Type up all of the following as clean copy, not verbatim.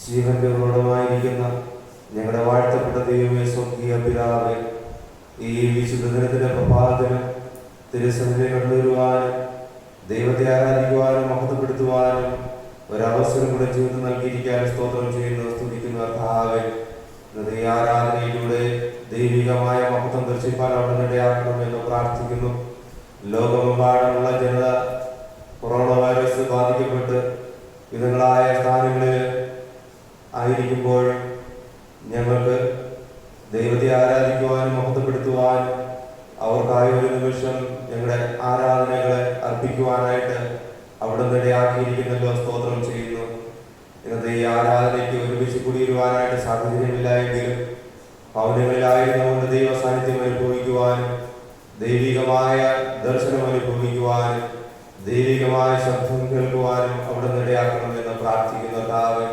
ജീവന്റെ ഉറവിടമായിരിക്കുന്ന ഞങ്ങളുടെ വാഴ്ത്തപ്പെട്ട ദൈവമേ, സ്വർഗീയ പിതാവേ, ഈ വിശുദ്ധ ദിനത്തിന്റെ പ്രഭാതത്തിന് തിരുസന്നിധിയിൽ കണ്ടുവരുവാനും ദൈവത്തെ ആരാധിക്കുവാനും മഹത്വപ്പെടുത്തുവാനും ഒരവസരം കൂടെ ജീവിതം നൽകിയിരിക്കാനും സ്തോത്രം ചെയ്യുന്നു, സ്തുതിക്കുന്നു. കർത്താവേ, ഇന്നത്തെ ഈ ആരാധനയിലൂടെ ദൈവികമായ മഹത്വം ദർശിപ്പാൻ അവിടെ ഇടയാക്കണമെന്ന് പ്രാർത്ഥിക്കുന്നു. ലോകമെമ്പാടുമുള്ള ജനത കൊറോണ വൈറസ് ബാധിക്കപ്പെട്ട് വിധങ്ങളായ സ്ഥാനങ്ങളിൽ ആയിരിക്കുമ്പോൾ ഞങ്ങൾക്ക് ദൈവത്തെ ആരാധിക്കുവാനും മഹത്വപ്പെടുത്തുവാനും അവർക്കായ ഒരു നിമിഷം ഞങ്ങളുടെ ആരാധനകളെ അർപ്പിക്കുവാനായിട്ട് അവിടെ ഇടയാക്കിയിരിക്കുന്നല്ലോ, സ്തോത്രം ചെയ്യുന്നു. ഇന്നത്തെ ഈ ആരാധനയ്ക്ക് ഒരുമിച്ച് കുടിയിരുവാനായിട്ട് സാഹചര്യമില്ല എങ്കിലും ഭവനങ്ങളിലായിരുന്നുകൊണ്ട് ദൈവ സാന്നിധ്യം അനുഭവിക്കുവാനും ദൈവികമായ ദർശനം അനുഭവിക്കുവാനും ദൈവികമായ ശബ്ദം കേൾക്കുവാനും അവിടെ ഇടയാക്കണമെന്ന് പ്രാർത്ഥിക്കുന്ന കർത്താവേ,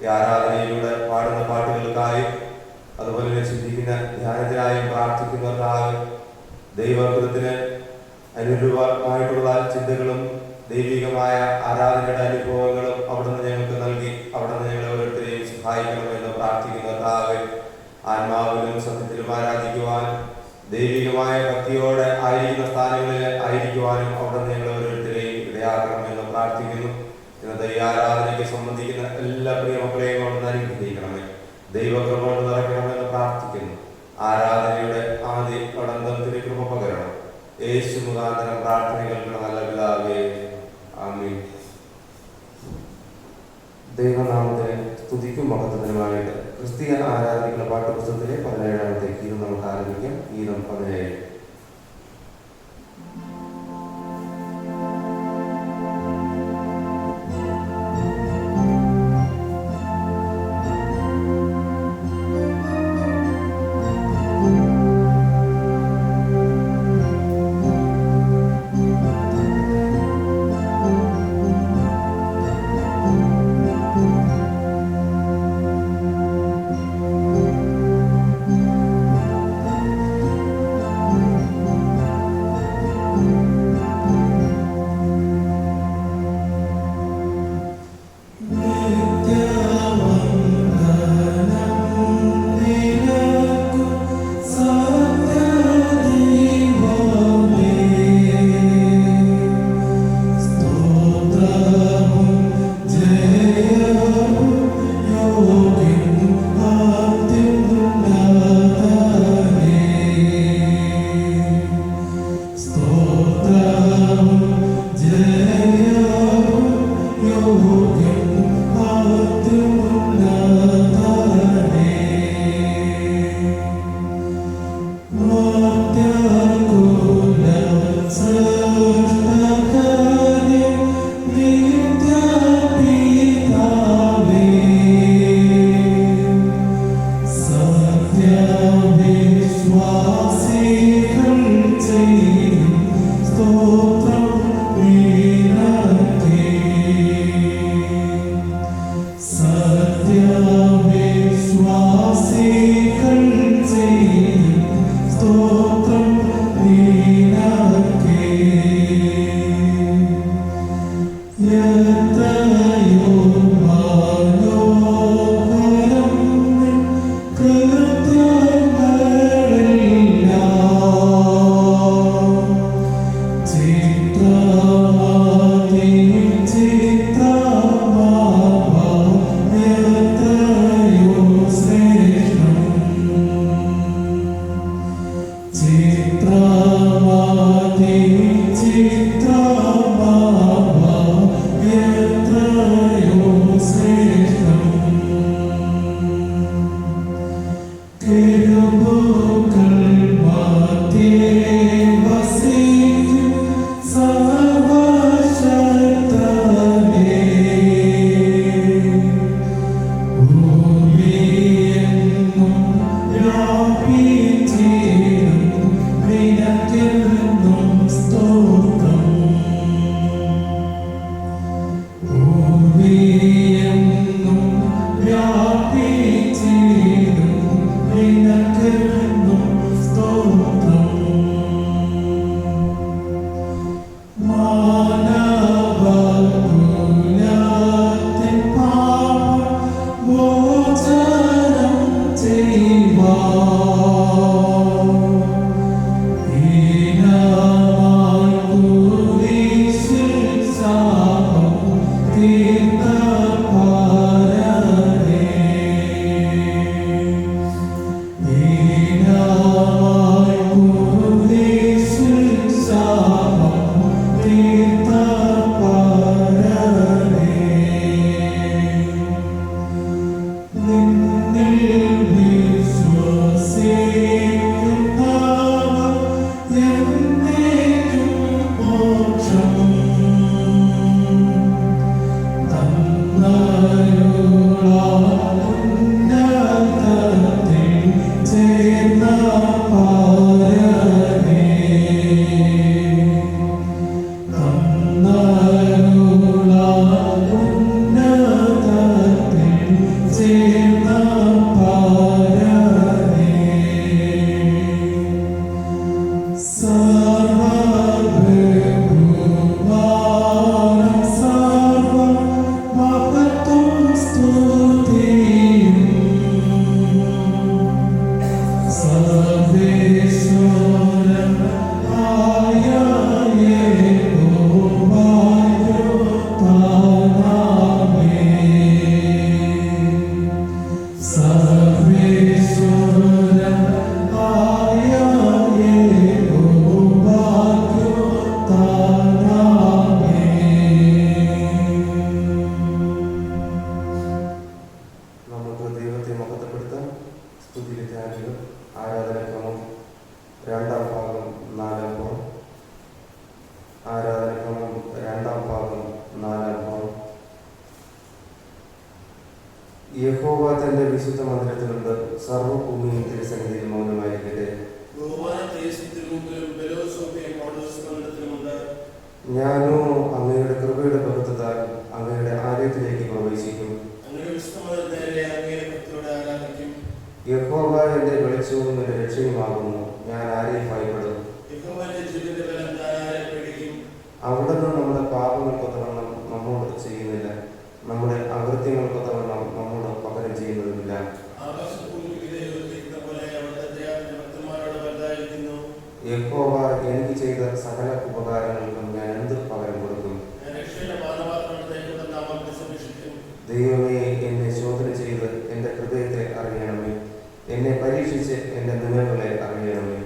ഈ ആരാധനയിലൂടെ പാടുന്ന പാട്ടുകൾക്കായി അതുപോലെ തന്നെ ചിന്തിക്കുന്ന ധ്യാനത്തിനായും പ്രാർത്ഥിക്കുന്ന കർത്താവേ, ദൈവകൃതത്തിന് അനുരൂപമായിട്ടുള്ള ചിന്തകളും ദൈവികമായ ആരാധനയുടെ അനുഭവങ്ങളും അവിടുന്ന് ഞങ്ങൾക്ക് നൽകി അവിടുന്ന് ഞങ്ങളെ ഓരോരുത്തരെയും സഹായിക്കണമെന്ന് പ്രാർത്ഥിക്കുന്ന കർത്താവേ, ആത്മാവിലും സത്യത്തിലും ആരാധിക്കുവാൻ ദൈവികമായ ഭക്തിയോടെ ആയിരിക്കുന്ന സ്ഥാനങ്ങളിൽ ആയിരിക്കുവാനും അവിടുന്ന് ഞങ്ങളെ ഓരോരുത്തരെയും ഇടയാക്കണമെന്ന് പ്രാർത്ഥിക്കുന്നു. ഇന്നത്തെ ഈ ആരാധനയ്ക്ക് സംബന്ധിക്കുന്ന എല്ലാ പ്രിയ മക്കളെയും അവിടുന്ന് അനുഗ്രഹിക്കണമേ, ദൈവകൃപ കൊണ്ട് നിറയ്ക്കണമെന്ന് പ്രാർത്ഥിക്കുന്നു. ആരാധനയുടെ ആദ്യ അടന്തത്തിന് കൃപ പകരണം. യേശു മുഖാന്തരം പ്രാർത്ഥന കേൾക്കണം നല്ല പിതാവേ, ആമേൻ. ദൈവനാമത്തിനെ സ്തുതിക്കും മഹത്വത്തിനുമായിട്ട് ക്രിസ്തീയ ആരാധനകളുടെ പാഠപുസ്തകത്തിലെ 17ാമത്തെ ഗീതം നമുക്ക് ആരംഭിക്കാം. ഗീതം 17. യഹോവ തന്റെ വിശുദ്ധ മന്ദിരത്തിലുണ്ട്, സർവ്വഭൂമിയും തിരുസന്നിധിയിൽ മൗനമായിരിക്കട്ടെ. ഞാനോ അങ്ങയുടെ കൃപയുടെ ബഹുത്വത്താൽ അങ്ങയുടെ ആലയത്തിലേക്ക് പ്രവേശിക്കും. യഹോവ എന്റെ വെളിച്ചവും എന്റെ രക്ഷയുമാകുന്നു, ഞാൻ ആരെയും ഭയപ്പെടും. അവിടുന്ന് നമ്മുടെ പാപങ്ങൾക്കൊത്തവണ്ണം നമ്മോട് ചെയ്യുന്നില്ല, നമ്മുടെ അകൃത്യങ്ങൾക്കൊത്തവണ്ണം നമ്മോട് പകരം ചെയ്യുന്നതുമില്ല. യഹോവ എനിക്ക് ചെയ്ത സകല ഉപകാരങ്ങൾക്കും ഞാൻ എന്ത് പകരം കൊടുക്കും? ദൈവമേ, എന്നെ ശോധന ചെയ്ത് എന്റെ ഹൃദയത്തെ അറിയണമേ, എന്നെ പരീക്ഷിച്ച് എന്റെ നിലവുകളെ അറിയണമേ.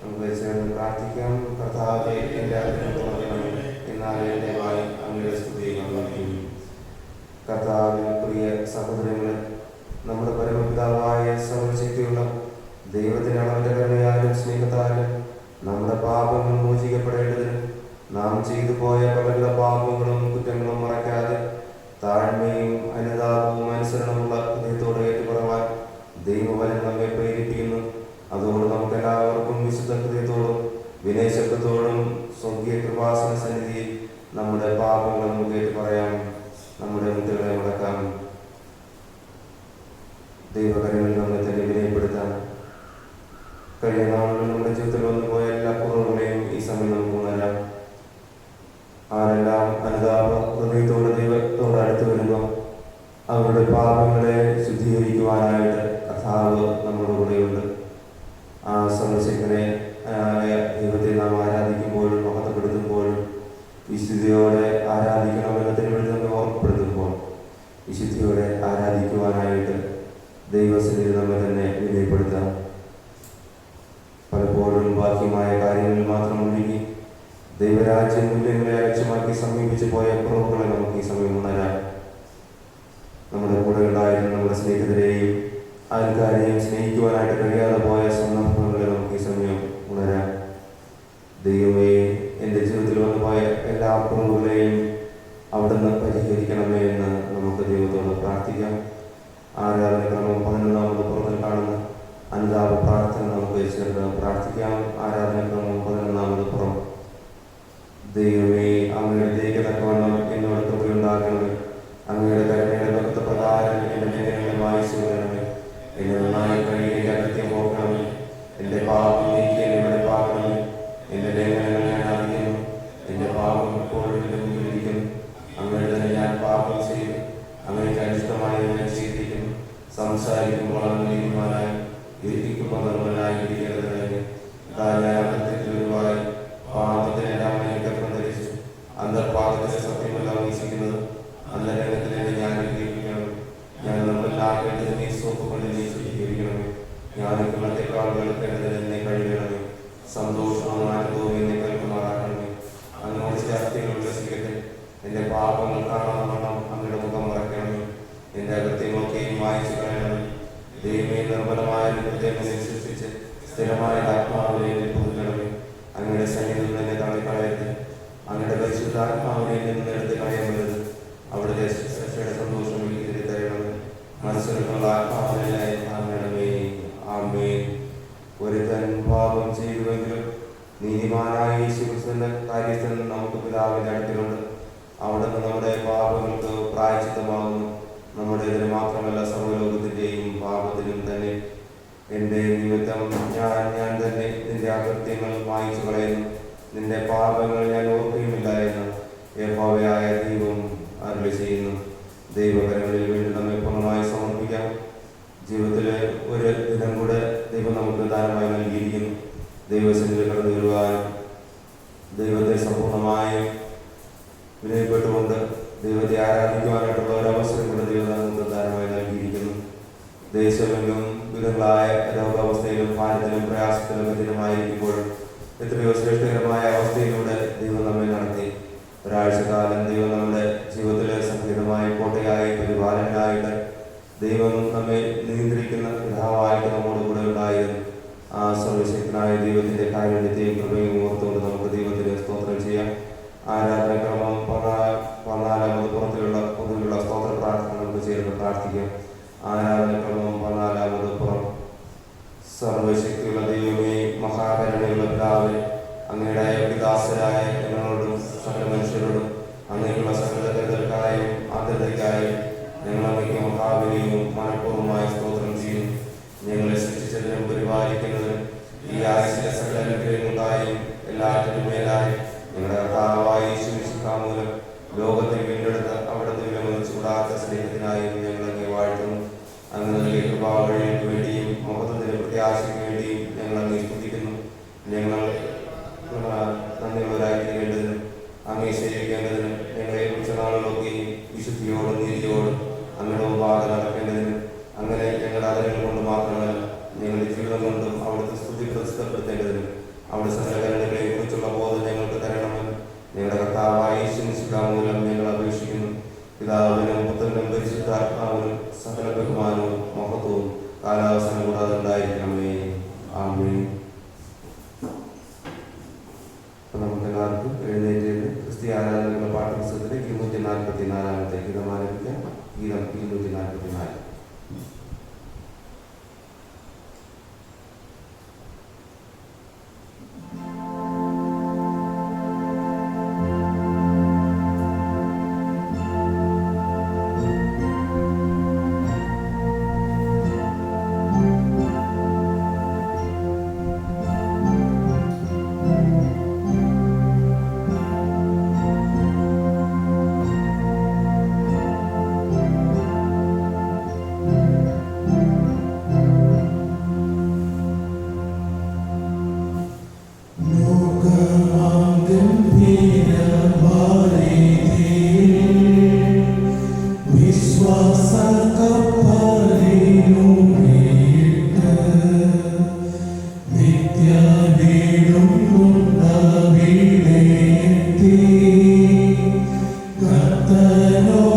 നമുക്ക് ചേർന്ന് പ്രാർത്ഥിക്കാം. കർത്താവേ, എന്റെ ആഗ്രഹം തുറക്കണമേ, എന്നാൽ എന്റെ വായി അങ്ങയുടെ സ്തുതി വന്നിരിക്കും. കർത്താവിൽ പ്രിയ സഹോദരങ്ങളെ, നമ്മുടെ പരമപിതാവായ സർവശക്തിയുള്ള ദൈവത്തിന്റെ അളവിന്റെ കരുണയാലും സ്നേഹത്താലും നമ്മുടെ പാപങ്ങൾ മോചിക്കപ്പെടേണ്ടതിന് നാം ചെയ്തു പോയ പലവിധ പാപങ്ങളും കുറ്റങ്ങളും മറയ്ക്കാതെ താഴ്മയും അനുതാപവും അനുസരണമുള്ള ഹൃദയത്തോടെ ഏറ്റുപറവാൻ ദൈവവചനം നമ്മെ പ്രേരിപ്പിക്കുന്നു. അതുകൊണ്ട് നമുക്കെല്ലാവർക്കും വിശുദ്ധ ഹൃദയത്തോടും വിനയശബ്ദത്തോടും സ്വർഗീയ കൃപാസന സന്നിധിയിൽ നമ്മുടെ പാപങ്ങൾ നമുക്ക് ഏറ്റുപറയാം. നമ്മുടെ മുദ്രകളെ മുടക്കാം. ദൈവകരങ്ങളിൽ നമ്മെ തന്നെ വിനയപ്പെടുത്താം. കഴിഞ്ഞ നാളുകളിൽ നമ്മുടെ ജീവിതത്തിൽ വന്നുപോയ എല്ലാ കുറവുകളെയും ഈ സമയം നമുക്ക് ഉണരാം. ആരെല്ലാം അനുതാപ ഹൃദയത്തോടെ ദൈവത്തോട് അടുത്ത് വരുമ്പോൾ അവരുടെ പാപങ്ങളെ ശുദ്ധീകരിക്കുവാനായിട്ട് കർത്താവ് നമ്മുടെ കൂടെയുണ്ട്. ആ സർവശക്തനെ ദൈവത്തെ നാം ആരാധിക്കുമ്പോഴും മഹത്വപ്പെടുത്തുമ്പോഴും വിശുദ്ധിയോടെ ആരാധിക്കണമെന്ന് തിരുവഴുത്ത് നമ്മെ ഓർമ്മപ്പെടുത്തുമ്പോൾ വിശുദ്ധിയോടെ ആരാധിക്കുവാനായിട്ട് ദൈവസന്നിധി നമ്മെ തന്നെ വിനയപ്പെടുത്താം. പലപ്പോഴും ബാഹ്യമായ കാര്യങ്ങളിൽ മാത്രം ഒഴുകി ദൈവരാജ്യ മൂല്യങ്ങളെ ലക്ഷ്യമാക്കി സമീപിച്ചു പോയ കുറവുകളെ നമുക്ക് ഈ സമയം ഉണരാം. നമ്മുടെ കൂടെ സ്നേഹിതരെയും ആൾക്കാരെയും സ്നേഹിക്കുവാനായിട്ട് കഴിയാതെ പോയ സന്ദർഭങ്ങളെ നമുക്ക് ഈ സമയം ഉണരാം. ദൈവമേ, എൻ്റെ ജീവിതത്തിൽ വന്നു പോയ എല്ലാ കുറവുകളെയും അവിടുന്ന് പരിഹരിക്കണമേ എന്ന് നമുക്ക് ദൈവത്തോട് പ്രാർത്ഥിക്കാം. ആരാധനക്രമം 11-ാമത് പുറത്തിൽ കാണുന്ന അനുതാപ പ്രാർത്ഥന നമുക്ക് ചേർന്ന് പ്രാർത്ഥിക്കാം. ആരാധനക്രമം 11-ാമത് പുറം. ദൈവമേ, അങ്ങയുടെ ദൈവ തക്കവണ്ണം എന്നോട് കൃപയുണ്ടാകണമേ. അങ്ങയുടെ കരുണയുടെ ഭക്ത പ്രകാരം എൻ്റെ മേഖലകളെ വായിച്ചു വരണമേ. എന്നെ നന്നായി കഴിയും എൻ്റെ അകത്യം പോകണമേ. എൻ്റെ പാപം നീക്കി എന്നെ വെളിപ്പാക്കണമേ. എൻ്റെ ലേഖനങ്ങൾ ഞാൻ അറിയുന്നു. എൻ്റെ പാപം എപ്പോഴും എൻ്റെ മുമ്പിലിരിക്കുന്നു. അങ്ങയുടെ തന്നെ ഞാൻ പാപം ചെയ്തു. അങ്ങനെയൊക്കെ അനിഷ്ടമായി ഞാൻ ചെയ്തിരിക്കുന്നു. സംസാരിക്കുമ്പോൾ അങ്ങ് നീതിമാനായി ഇരിക്കുമ്പോൾ നിർമ്മലായി ഇരിക്കരുത്. ഒരുവായി പാപത്തിനെല്ലാം ഗർഭം ധരിച്ചു. അന്തർപാദത്തിന്റെ സത്യമെല്ലാം വീക്ഷിക്കുന്നത് അന്തരംഗത്തിലെ ഞാൻ വിജയിപ്പിക്കണം. ഞാൻ നിർമ്മലാകേണ്ടത് നീ സോപ്പ് കൊണ്ട് നീ ശുദ്ധീകരിക്കണമേ. ഞാൻ വെള്ളത്തെക്കാൾ വെളുക്കേണ്ടത് എന്നെ കഴിയണമേ. സന്തോഷവും ആനന്ദവും എന്നെ കൽക്കുമാറാക്കണമേ. അങ്ങോട്ട് ശാസ്ത്രികൾ ഉല്ലസിക്കട്ടെ. എൻ്റെ പാപങ്ങൾ കാണാൻ അങ്ങയുടെ മുഖം മറക്കണമേ. എൻ്റെ അകത്യങ്ങളൊക്കെയും വായിച്ചു കളയണമേ. ദൈവമേ, നിർമ്മലമായ ഹൃദയത്തെ സൃഷ്ടിച്ച് സ്ഥിരമായ ആത്മാവിനെ പുതുക്കണമേ. അങ്ങയുടെ സന്നിധിയിൽ എന്നെ തള്ളിക്കളയരുത്. അങ്ങയുടെ പരിശുദ്ധാത്മാവിനെ നിന്ന് എടുത്ത് കളയരുത്. അവിടുത്തെ ശിക്ഷയുടെ സന്തോഷം ഇതിൽ തരണമേ. മനസ്സിലുള്ള ആത്മാവിനെ അങ്ങണമേ. ആമേൻ. ഒരുത്തൻ പാപം ചെയ്തുവെങ്കിലും നീതിമാനായ യേശുക്രിസ്തുവിന്റെ കാര്യത്തിൽ നമുക്ക് പിതാവിന്റെ അടുക്കലുണ്ട്. അവിടുന്ന് നമ്മുടെ പാപങ്ങൾക്ക് പ്രായശ്ചിത്തമാകുന്നു. നമ്മുടെ ഇതിന് മാത്രമല്ല സർവ്വലോകത്തിന്റെയും പാപത്തിനും തന്നെ. എൻ്റെ നിമിത്തം ഞാൻ തന്നെ നിന്റെ അകൃത്യങ്ങൾ വായിച്ചു കളയുന്നു. നിന്റെ പാപങ്ങൾ ഞാൻ ഓർക്കുകയുമില്ല എന്ന് യഹോവയായ ദൈവം അരുളി ചെയ്യുന്നു. ദൈവകരങ്ങളിൽ വേണ്ടി നമ്മെ പൂർണ്ണമായി സമർപ്പിക്കാം. ജീവിതത്തിലെ ഒരു ദിനം കൂടെ ദൈവം നമുക്ക് ദാനമായി നൽകിയിരിക്കുന്നു. ദൈവസന്നിധിയിൽ കടന്നു വരുവാനും ദൈവത്തെ സമ്പൂർണ്ണമായി വിനയപ്പെട്ടുകൊണ്ട് ദൈവത്തെ ആരാധിക്കുവാനായിട്ടുള്ള ഒരവസരം കൂടെ ദൈവം നമുക്ക് ദാനമായി നൽകിയിരിക്കുന്നു. ദേശമെങ്കിലും വിധങ്ങളായ രോഗാവസ്ഥയിലും ഭാരത്തിലും പ്രയാസത്തിലും കഠിനമായിരിക്കുമ്പോഴും എത്രയോ ശ്രേഷ്ഠകരമായ അവസ്ഥയിലൂടെ ദൈവം നമ്മെ നടത്തി. ഒരാഴ്ചക്കാലം ദൈവം നമ്മുടെ ജീവിതത്തിലെ സംഗീതമായ കോട്ടയായി പരിപാലനായിട്ട് ദൈവം നമ്മെ നിയന്ത്രിക്കുന്ന പിതാവായിട്ട് നമ്മോട് കൂടെ ഉണ്ടായിരുന്നു. ആ സർവശക്തനായ ദൈവത്തിന്റെ കാരുണ്യത്തെയും കൃപയും ഓർത്തുകൊണ്ട് നമുക്ക് ദൈവത്തിന് സ്തോത്രം ചെയ്യാം. ആരാധനക്രമം 14-ാമത് പുറത്തിലുള്ള പൊതുവിലുള്ള സ്തോത്ര പ്രാർത്ഥന നമുക്ക് ചേർന്ന് പ്രാർത്ഥിക്കാം. ആരാധനക്രമം 14-ാമത് പുറം. സർവശക്തിയുള്ള ദൈവമേ, മഹാകരുണയുള്ള പിതാവേ, അങ്ങയുടെ വിദാസരായ ഞങ്ങളോടും സകല മനുഷ്യരോടും അങ്ങനെയുള്ള സകലതകൾക്കായും ആദ്യതയ്ക്കായും ഞങ്ങൾ അങ്ങേക്ക് മഹാവിനിയും മനഃപൂർവ്വമായ സ്തോത്രം ചെയ്യുന്നു. ഞങ്ങളെ സൃഷ്ടിച്ചതിനും പരിപാലിക്കുന്നതിനും ഈ ആഴ്ചയിലെ സകല അനുഗ്രഹങ്ങൾക്കായും എല്ലാറ്റിനും മേലായി ഞങ്ങളുടെ കർത്താവായ യേശു മൂലം ലോകത്തെ വീണ്ടെടുത്ത് അവിടുത്തെ വിലമതിച്ചുകൂടാത്ത സ്നേഹത്തിനായും ഞങ്ങൾ അങ്ങേ വാഴ്ത്തുന്നു. അങ്ങ് നൽകിയ കൃപാവഴികൾക്ക് വേണ്ടിയും മഹത്വത്തിന്റെ പ്രത്യാശയ്ക്ക് വേണ്ടിയും ഞങ്ങൾ അങ്ങേ സ്തുതിക്കുന്നു. ഞങ്ങൾ നന്ദിയുള്ളവരായിരിക്കേണ്ടതിനും അങ്ങേ സേവിക്കേണ്ടതിനും ഞങ്ങളെ കുറിച്ച നാളുകളൊക്കെയും വിശുദ്ധിയോടും നീതിയോടും അങ്ങയുടെ മുമ്പാകെ നടക്കേണ്ടതിനും അങ്ങനെ ഞങ്ങളുടെ ആദരങ്ങൾ കൊണ്ട് മാത്രമല്ല ഞങ്ങളുടെ ജീവിതം കൊണ്ടും അവിടുത്തെ സ്തുതി പ്രസിദ്ധപ്പെടുത്തേണ്ടതിനും അവിടെ സകലകരണങ്ങളെ കുറിച്ചുള്ള ബോധം ഞങ്ങൾക്ക് തരണമെന്ന് ഞങ്ങളുടെ കർത്താവായ യേശുമിശിഹാ മൂലം ഞങ്ങൾ അപേക്ഷിക്കുന്നു. പിതാവിനും പുത്രനും പരിശുദ്ധാത്മാവിനും സകല ബഹുമാനവും മഹത്വവും കാലാവസരം കൂടാതെ ഉണ്ടായിരിക്കണമേ. ആമേൻ. നമുക്ക് എല്ലാവർക്കും എഴുന്നേറ്റ് ക്രിസ്തീയ ആരാധനകളുടെ പാഠപുസ്തകത്തിലെ 244-ാമത്തെ ഗീതം ആരംഭിക്കാം. ഗീതം 244.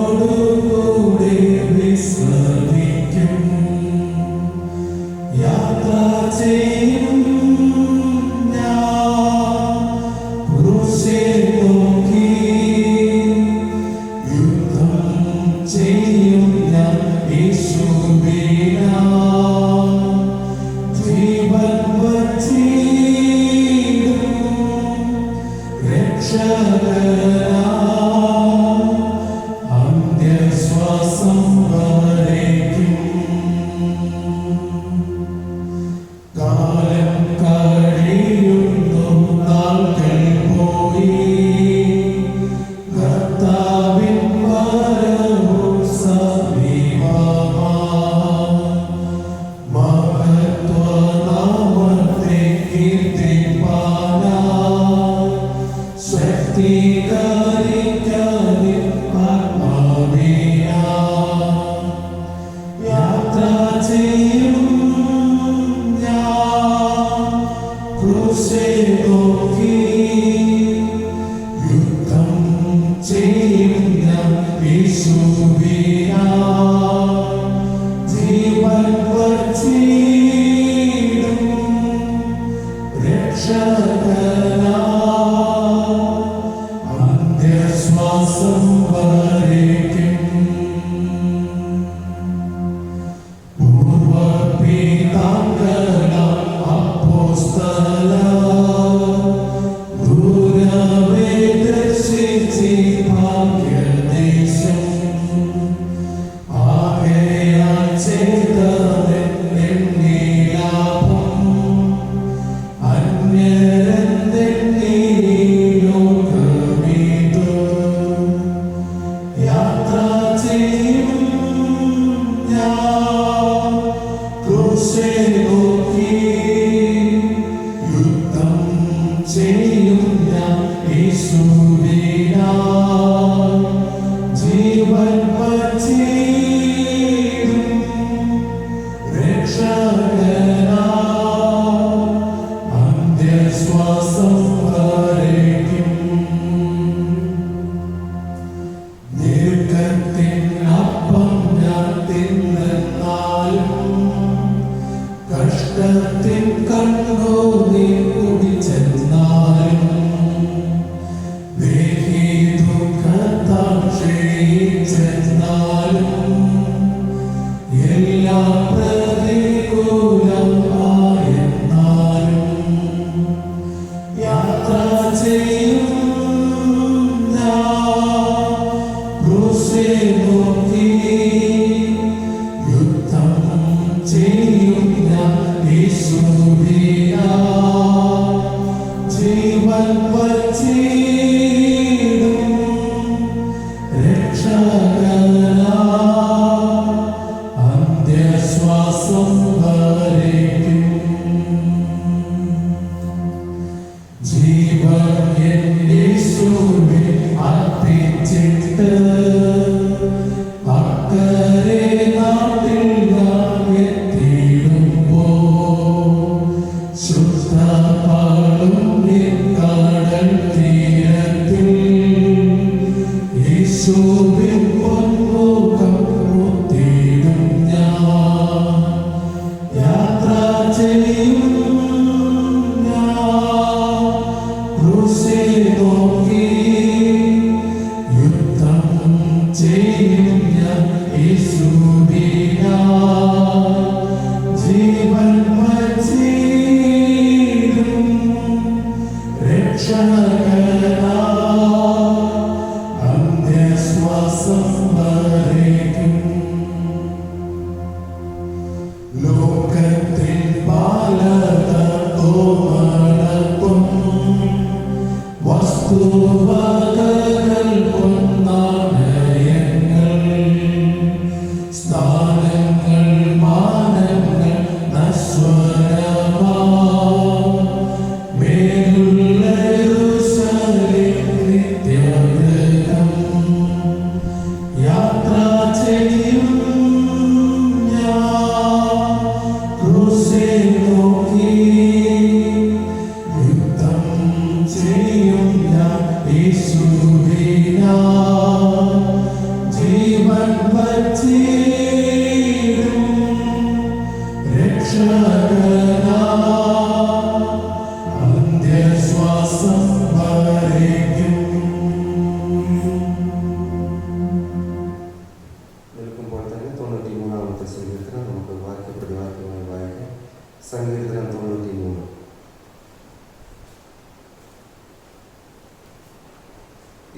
കർത്തനോടുകൂടെ വിശ്രമിക്കും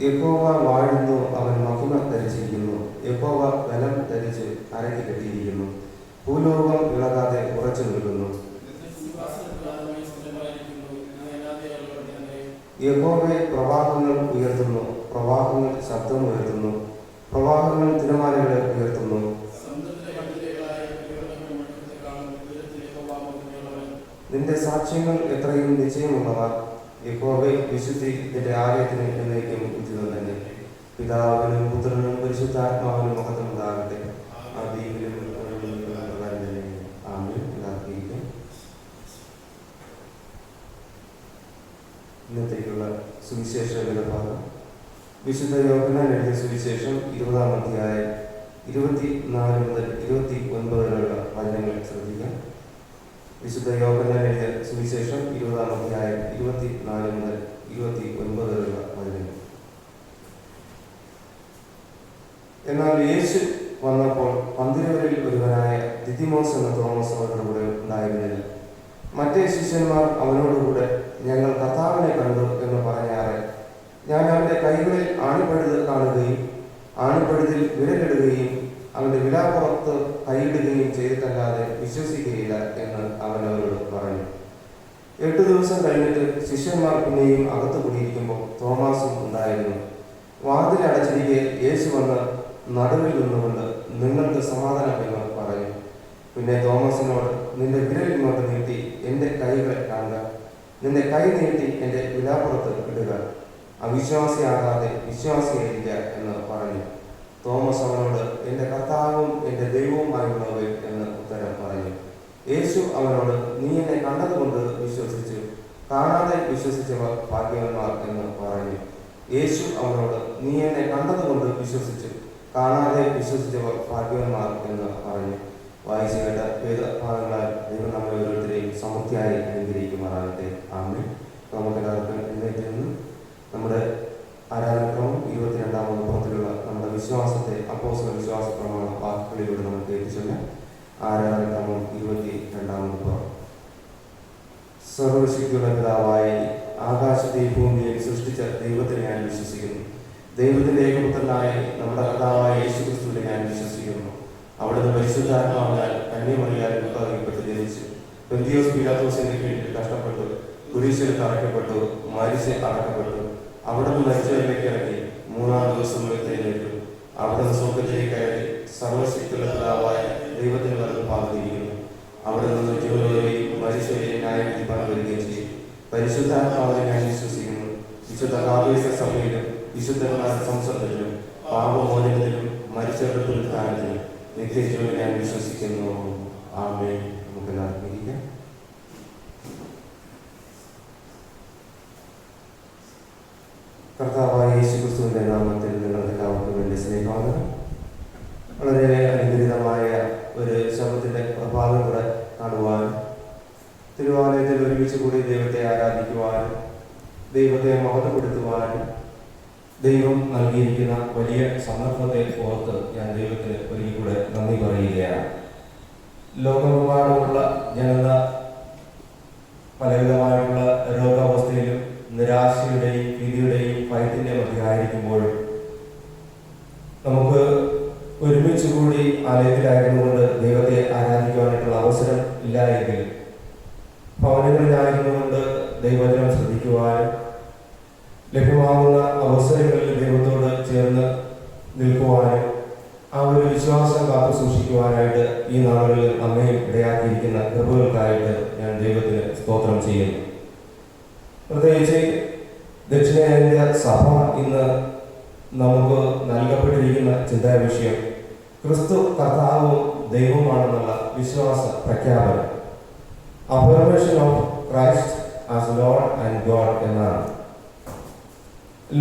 യഹോവ വാഴുന്നു, അവൻ മഹിമ ധരിച്ചിരിക്കുന്നു. യഹോവ ബലം ധരിച്ച് അരങ്ങി കെട്ടിയിരിക്കുന്നു. ഭൂലോകം ഇളകാതെ ഉറച്ചു നിൽക്കുന്നു. യഹോവയെ പ്രവാഹങ്ങൾ ഉയർത്തുന്നു, പ്രവാഹങ്ങൾ ശബ്ദം ഉയർത്തുന്നു, പ്രവാഹങ്ങൾ തിരമാലകളെ ഉയർത്തുന്നു. നിന്റെ സാക്ഷ്യങ്ങൾ എത്രയും നിശ്ചയമുള്ളവ. യഹോവേ, വിശുദ്ധി നിന്റെ ആലയത്തിന് എന്നേക്കും ഉചിതം തന്നെ. പിതാവിനും പുത്രനും പരിശുദ്ധാത്മാവിനും മഹത്വം ഉണ്ടാകട്ടെ. ആദിയിലും ആമേൻ. ഇന്നത്തേക്കുള്ള സുവിശേഷ വേദഭാഗം വിശുദ്ധ യോഹന്നാൻ എഴുതിയ സുവിശേഷം 20-ാം അധ്യായം 24 മുതൽ 29 വരെയുള്ള വചനങ്ങൾ ശ്രദ്ധിക്കാം. വിശുദ്ധ യോഹന്നാൻ എഴുതിയ സുവിശേഷം 20-ാം അധ്യായം 24 മുതൽ 29 വരെയുള്ള വചനങ്ങൾ. എന്നാൽ യേശു വന്നപ്പോൾ 12 ഒരുവനായ ദിദിമോസ് എന്ന തോമസ് അവരുടെ കൂടെ ഉണ്ടായിരുന്നില്ല. മറ്റേ ശിഷ്യന്മാർ അവനോടുകൂടെ, ഞങ്ങൾ കർത്താവിനെ കണ്ടു എന്ന് പറഞ്ഞാറെ, ഞാൻ അവൻ്റെ കൈകളിൽ ആണിപ്പഴുത് കാണുകയും ആണിപ്പഴുതിൽ വിരലിടുകയും അവന്റെ വിലാപ്പുറത്ത് കൈയിടുകയും ചെയ്തിട്ടല്ലാതെ വിശ്വസിക്കുകയില്ല എന്ന് അവൻ അവരോട് പറഞ്ഞു. 8 ദിവസം കഴിഞ്ഞിട്ട് ശിഷ്യന്മാർ പിന്നെയും അകത്ത് കൂടിയിരിക്കുമ്പോൾ തോമാസും ഉണ്ടായിരുന്നു. വാതിലടച്ചിരിക്കെ യേശു വന്ന് നടുവിൽ നിന്നുകൊണ്ട് നിങ്ങൾക്ക് സമാധാനം എന്ന് പറഞ്ഞു. പിന്നെ തോമസിനോട്, നിന്റെ വിരൽ ഇങ്ങോട്ട് നീട്ടി എൻ്റെ കൈകളെ കാണുക, നിന്റെ കൈ നീട്ടി എൻ്റെ വിലാപ്പുറത്ത് ഇടുക, അവിശ്വാസിയാകാതെ വിശ്വാസിയായിരിക്ക എന്ന് പറഞ്ഞു. തോമസ് അവനോട്, എൻ്റെ കർത്താവും എൻ്റെ ദൈവവുമായുള്ളവൻ എന്ന് ഉത്തരം പറഞ്ഞു. യേശു അവനോട്, നീ എന്നെ കണ്ടതുകൊണ്ട് വിശ്വസിച്ചു, കാണാതെ വിശ്വസിച്ചവർ ഭാഗ്യവാന്മാർ എന്ന് പറഞ്ഞു. യേശു അവനോട്, നീ എന്നെ കണ്ടതുകൊണ്ട് വിശ്വസിച്ചു, കാണാതെ വിശ്വസിച്ചവർ ഭാഗ്യവാന്മാർ എന്ന് പറഞ്ഞു. വായിച്ചു കേട്ട വേദഭാഗങ്ങളാൽ ദൈവം നമ്മെ ഓരോരുത്തരെയും സമൃദ്ധിയായി അനുഗ്രഹിക്കുമാറാകട്ടെ. ആമേൻ. നമുക്കെല്ലാവർക്കും എഴുന്നേറ്റ് നിന്ന് നമ്മുടെ ആരാധനക്രമം 22-ാം പുറത്തിലുള്ള നമ്മുടെ വിശ്വാസത്തെ അപ്പോസ്തല വിശ്വാസ പ്രമാണ വാക്കുകളിലൂടെ നമുക്ക് എത്തിച്ചൊല്ല. ആരാധനക്രമം 22-ാം പുറം. സർവശക്തിയുള്ള പിതാവായ ആകാശത്തെയും ഭൂമിയെയും സൃഷ്ടിച്ച ദൈവത്തെ ഞാൻ വിശ്വസിക്കുന്നു. ദൈവത്തിന്റെ ഏകപുത്രനായ നമ്മുടെ കർത്താവായ യേശുക്രിസ്തുവിനെ ഞാൻ വിശ്വസിക്കുന്നു. അവിടുന്ന് പരിശുദ്ധാത്മാവിനാൽ കന്യമറിയാൽ ഉത്പാദിക്കപ്പെട്ട് ജനിച്ചു, പൊന്തിയോസ് പീലാത്തോസിന്റെ കീഴിൽ കഷ്ടപ്പെട്ടു, കുരിശിൽ തറയ്ക്കപ്പെട്ടു, മരിച്ച് അടക്കപ്പെട്ടു, അവിടുന്ന് മരിച്ചവരിലേക്ക് ഇറങ്ങി 3-ാം ദിവസം ഉയർത്തെഴുന്നേറ്റു. അവിടുന്ന് സ്വർഗ്ഗത്തിലേക്ക് കയറി സർവശക്തിയുള്ള പിതാവായ ദൈവത്തിന് വലത്ത് ഭാഗത്തിരിക്കുന്നു. അവിടെ നിന്ന് ജീവനുള്ളവരെയും മരിച്ചവരെയും ന്യായവിധിപ്പാൻ വരികയും ചെയ്യും. പരിശുദ്ധാത്മാവിനെ ഞാൻ വിശ്വസിക്കുന്നു. വിശുദ്ധ കാതോലിക സഭയിലും വിശുദ്ധന്മാരുടെ സംസർഗത്തിലും പാപമോചനത്തിലും മരിച്ചവരുടെ പുനരുത്ഥാനത്തിലും നിത്യജീവനെ ഞാൻ വിശ്വസിക്കുന്നു. ആമേൻ. നമുക്കെല്ലാവർക്കും ഇരിക്കാം. കർത്താവായ യേശുക്രിസ്തുവിന്റെ നാമത്തിൽ നിങ്ങൾക്ക് എല്ലാവർക്കും വേണ്ടി സ്നേഹവന്ദനം. വളരെ അനുഗ്രഹീതമായ ഒരു ശബ്ദത്തിന്റെ പ്രഭാതം കൂടെ കാണുവാനും തിരുവാലയത്തിൽ ഒരുമിച്ച് കൂടി ദൈവത്തെ ആരാധിക്കുവാനും ദൈവത്തെ മഹത്വപ്പെടുത്തുവാനും ദൈവം നൽകിയിരിക്കുന്ന വലിയ സന്ദർഭത്തെ ഓർത്ത് ഞാൻ ദൈവത്തിന് ഒരിക്കൽ കൂടെ നന്ദി പറയുകയാണ്. ലോകമെമ്പാടുമുള്ള ജനത പലവിധമായുള്ള രോഗാവസ്ഥയിലും നിരാശയുടെയും ഭീതിയുടെയും ഭയത്തിൻ്റെ മധ്യമായിരിക്കുമ്പോഴും നമുക്ക് ഒരുമിച്ച് കൂടി ആലയത്തിലായിരുന്നുകൊണ്ട് ദൈവത്തെ ആരാധിക്കുവാനായിട്ടുള്ള അവസരം ഇല്ല എങ്കിൽ ഭവനങ്ങളിലായിരുന്നുകൊണ്ട് ദൈവത്തിനെ ശ്രദ്ധിക്കുവാനും ലഭ്യമാകുന്ന അവസരങ്ങളിൽ ദൈവത്തോട് ചേർന്ന് നിൽക്കുവാനും ആ ഒരു വിശ്വാസം കാത്തു സൂക്ഷിക്കുവാനായിട്ട് ഈ നാളുകളിൽ നമ്മയും ഇടയാക്കിയിരിക്കുന്ന കൃപകൾക്കായിട്ട് ഞാൻ ദൈവത്തിന് സ്തോത്രം ചെയ്യുന്നു. പ്രത്യേകിച്ച് ദക്ഷിണേന്ത്യ സഭ ഇന്ന് നമുക്ക് നൽകപ്പെട്ടിരിക്കുന്ന ചിന്താവിഷയം ക്രിസ്തു കർത്താവും ദൈവവുമാണെന്നുള്ള വിശ്വാസ പ്രഖ്യാപനം, affirmation of Christ as Lord and God എന്നാണ്.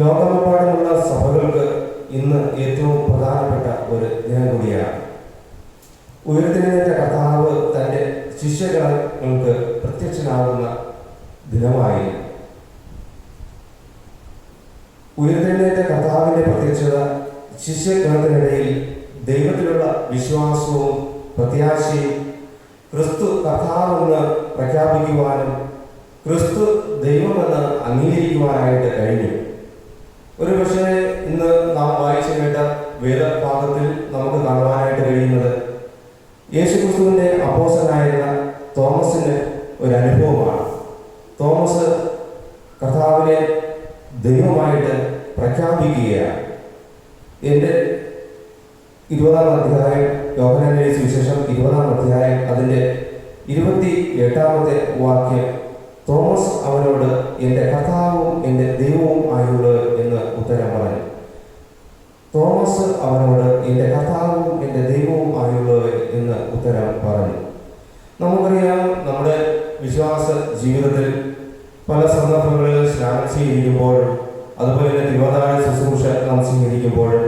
ലോകമെമ്പാടുമുള്ള സഭകൾക്ക് ഇന്ന് ഏറ്റവും പ്രധാനപ്പെട്ട ഒരു ദിനം കൂടിയാണ്. ഉയർത്തെഴുന്നേറ്റ കർത്താവ് തൻ്റെ ശിഷ്യഗണങ്ങൾക്ക് പ്രത്യക്ഷനാകുന്ന ദിനമായി. ഉയർത്തെഴുന്നേറ്റ കർത്താവിൻ്റെ പ്രത്യക്ഷത ശിഷ്യഗണത്തിനിടയിൽ ദൈവത്തിലുള്ള വിശ്വാസവും പ്രത്യാശയും ക്രിസ്തു കർത്താവെന്ന് പ്രഖ്യാപിക്കുവാനും ക്രിസ്തു ദൈവമെന്ന് അംഗീകരിക്കുവാനായിട്ട് കഴിഞ്ഞു. ഒരു പക്ഷേ ഇന്ന് നാം വായിച്ചു കേട്ട വേദഭാഗത്തിൽ നമുക്ക് കാണുവാനായിട്ട് കഴിയുന്നത് യേശുക്രിസ്തുവിൻ്റെ അപ്പോസ്തലനായിരുന്ന തോമസിന് ഒരു അനുഭവമാണ്. തോമസ് കർത്താവിനെ ദൈവമായിട്ട് പ്രഖ്യാപിക്കുകയാണ്. എൻ്റെ 20-ാം അധ്യായം, യോഹന്നാന്റെ സുവിശേഷം 20-ാം അധ്യായം അതിൻ്റെ 28-ാമത്തെ വാക്യം, തോമസ് അവനോട്, എൻ്റെ കർത്താവും എൻ്റെ ദൈവവും ആയുള്ളത് എന്ന് ഉത്തരം പറഞ്ഞു. തോമസ് അവനോട്, എൻ്റെ കർത്താവും എൻ്റെ ദൈവവും ആയുള്ളത് എന്ന് ഉത്തരം പറഞ്ഞു. നമുക്കറിയാം, നമ്മുടെ വിശ്വാസ ജീവിതത്തിൽ പല സന്ദർഭങ്ങളിൽ സ്നാനം സ്വീകരിക്കുമ്പോഴും അതുപോലെ തന്നെ തിരുവതാഴ ശുശ്രൂഷ നാം സ്വീകരിക്കുമ്പോഴും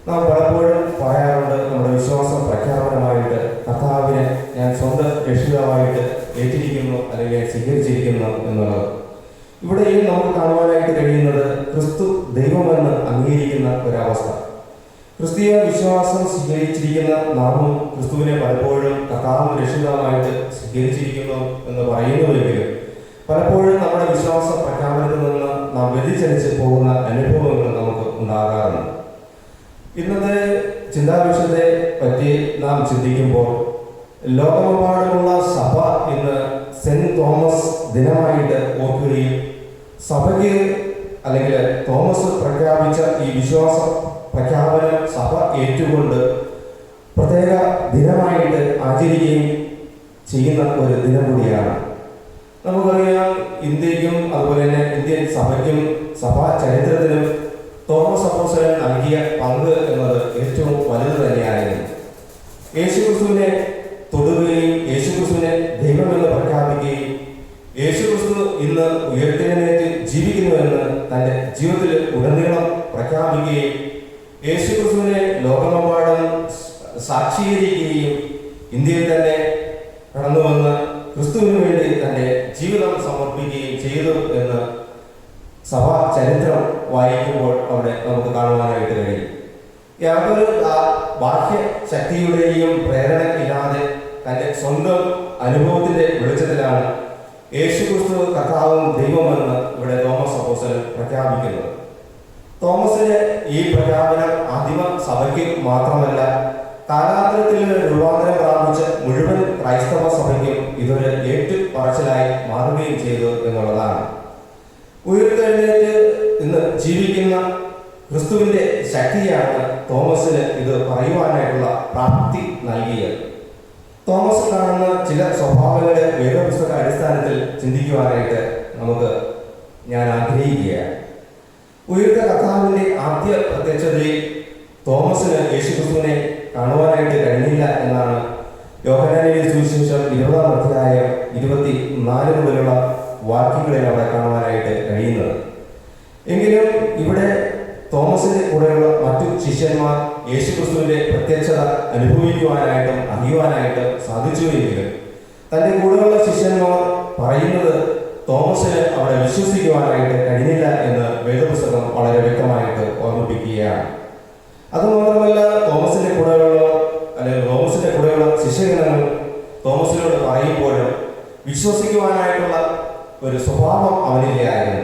നാം പലപ്പോഴും പറയാറുണ്ട്, നമ്മുടെ വിശ്വാസ പ്രഖ്യാപനമായിട്ട് കർത്താവിനെ ഞാൻ സ്വന്തം രക്ഷിതാവായിട്ട് ഏറ്റിരിക്കുന്നു അല്ലെങ്കിൽ സ്വീകരിച്ചിരിക്കുന്നു എന്നുള്ളത്. ഇവിടെയും നമുക്ക് കാണുവാനായിട്ട് കഴിയുന്നത് ക്രിസ്തു ദൈവമെന്ന് അംഗീകരിക്കുന്ന ഒരവസ്ഥ. ക്രിസ്തീയ വിശ്വാസം സ്വീകരിച്ചിരിക്കുന്ന നാമും ക്രിസ്തുവിനെ പലപ്പോഴും കർത്താവ് രക്ഷിതാവായിട്ട് സ്വീകരിച്ചിരിക്കുന്നു എന്ന് പറയുന്നുവെങ്കിലും പലപ്പോഴും നമ്മുടെ വിശ്വാസ പ്രഖ്യാപനത്തിൽ നിന്ന് നാം വ്യതിചലിച്ച് പോകുന്ന അനുഭവങ്ങൾ നമുക്ക് ഉണ്ടാകാറുണ്ട്. ഇന്നത്തെ ചിന്താവിഷയത്തെ പറ്റി നാം ചിന്തിക്കുമ്പോൾ ലോകമെമ്പാടുമുള്ള സഭ ഇന്ന് സെന്റ് തോമസ് ദിനമായിട്ട് ഓർക്കുകയും സഭയ്ക്ക് അല്ലെങ്കിൽ തോമസ് പ്രഖ്യാപിച്ച ഈ വിശ്വാസ പ്രഖ്യാപനം സഭ ഏറ്റുകൊണ്ട് പ്രത്യേക ദിനമായിട്ട് ആചരിക്കുകയും ചെയ്യുന്ന ഒരു ദിനം കൂടിയാണ്. നമുക്കറിയാം, ഇന്ത്യക്കും അതുപോലെ തന്നെ ഇന്ത്യൻ സഭയ്ക്കും സഭാ ചരിത്രത്തിലും തോമസ് അപ്പോസ്തലൻ നൽകിയ പങ്ക് എന്നത് ഏറ്റവും വലുത് തന്നെയായിരുന്നു. യേശുക്രിസ്തുവിനെ തൊടുകയും യേശുക്രിസ്തുവിനെ ദൈവമെന്ന് പ്രഖ്യാപിക്കുകയും യേശുക്രിസ്തു ഇന്ന് ഉയർത്തെഴുന്നേറ്റ് ജീവിക്കുന്നുവെന്ന് തൻ്റെ ജീവിതത്തിൽ ഉടനീളം പ്രഖ്യാപിക്കുകയും യേശുക്രിസ്തുവിനെ ലോകമെമ്പാടും സാക്ഷീകരിക്കുകയും ഇന്ത്യയിൽ തന്നെ കടന്നു വന്ന് ക്രിസ്തുവിന് വേണ്ടി തൻ്റെ ജീവിതം സമർപ്പിക്കുകയും ചെയ്തു എന്ന് സഭാ ചരിത്രം വായിക്കുമ്പോൾ അവിടെ നമുക്ക് കാണുവാനായിട്ട് കഴിയും. യാതൊരു ബാഹ്യ ശക്തിയുടെയും പ്രേരണ ഇല്ലാതെ തൻ്റെ സ്വന്തം അനുഭവത്തിന്റെ വെളിച്ചത്തിലാണ് യേശുക്രിസ്തു കർത്താവും ദൈവമെന്ന് ഇവിടെ തോമസ് അപ്പോസ്തലൻ പ്രഖ്യാപിക്കുന്നത്. തോമസിന് ഈ പ്രഖ്യാപനം ആദിമ സഭയ്ക്ക് മാത്രമല്ല, കാലാന്തരത്തിൽ രൂപാന്തരം പ്രാപിച്ച മുഴുവൻ ക്രൈസ്തവ സഭയ്ക്കും ഇതൊരു ഏറ്റുപറച്ചിലായി മാറുകയും ചെയ്തു എന്നുള്ളതാണ്. ഉയർത്തെഴുന്നേറ്റ് ഇന്ന് ജീവിക്കുന്ന ക്രിസ്തുവിന്റെ ശക്തിയാണ് തോമസിന് ഇത് പറയുവാനായിട്ടുള്ള പ്രാപ്തി നൽകിയത്. തോമസ് കാണുന്ന ചില സ്വഭാവങ്ങളുടെ വേദപുസ്തക അടിസ്ഥാനത്തിൽ ചിന്തിക്കുവാനായിട്ട് ഞാൻ ആഗ്രഹിക്കുകയാണ്. ഉയർത്ത കർത്താവിന്റെ ആദ്യ പ്രത്യക്ഷതയിൽ തോമസിന് യേശുക്രിസ്തുവിനെ കാണുവാനായിട്ട് കഴിഞ്ഞില്ല എന്നാണ് യോഹന്നാന്റെ സുവിശേഷം 20-ാം അധ്യായം 24 മുതലുള്ള വാക്യങ്ങളിൽ അവിടെ കാണുവാനായിട്ട് കഴിയുന്നത്. എങ്കിലും ഇവിടെ തോമസിന്റെ കൂടെയുള്ള മറ്റു ശിഷ്യന്മാർ യേശുക്രിസ്തുവിന്റെ പ്രത്യക്ഷത അനുഭവിക്കുവാനായിട്ടും അറിയുവാനായിട്ടും സാധിച്ചുവെങ്കിലും തന്റെ കൂടെയുള്ള ശിഷ്യന്മാർ പറയുന്നത് തോമസിന് അവിടെ വിശ്വസിക്കുവാനായിട്ട് കഴിഞ്ഞില്ല എന്ന് വേദപുസ്തകം വളരെ വ്യക്തമായിട്ട് ഓർമ്മിപ്പിക്കുകയാണ്. അതുമാത്രമല്ല, തോമസിന്റെ കൂടെയുള്ള ശിഷ്യഗണങ്ങൾ തോമസിനോട് പറയുമ്പോഴും വിശ്വസിക്കുവാനായിട്ടുള്ള ഒരു സ്വഭാവം അവനിലായിരുന്നു.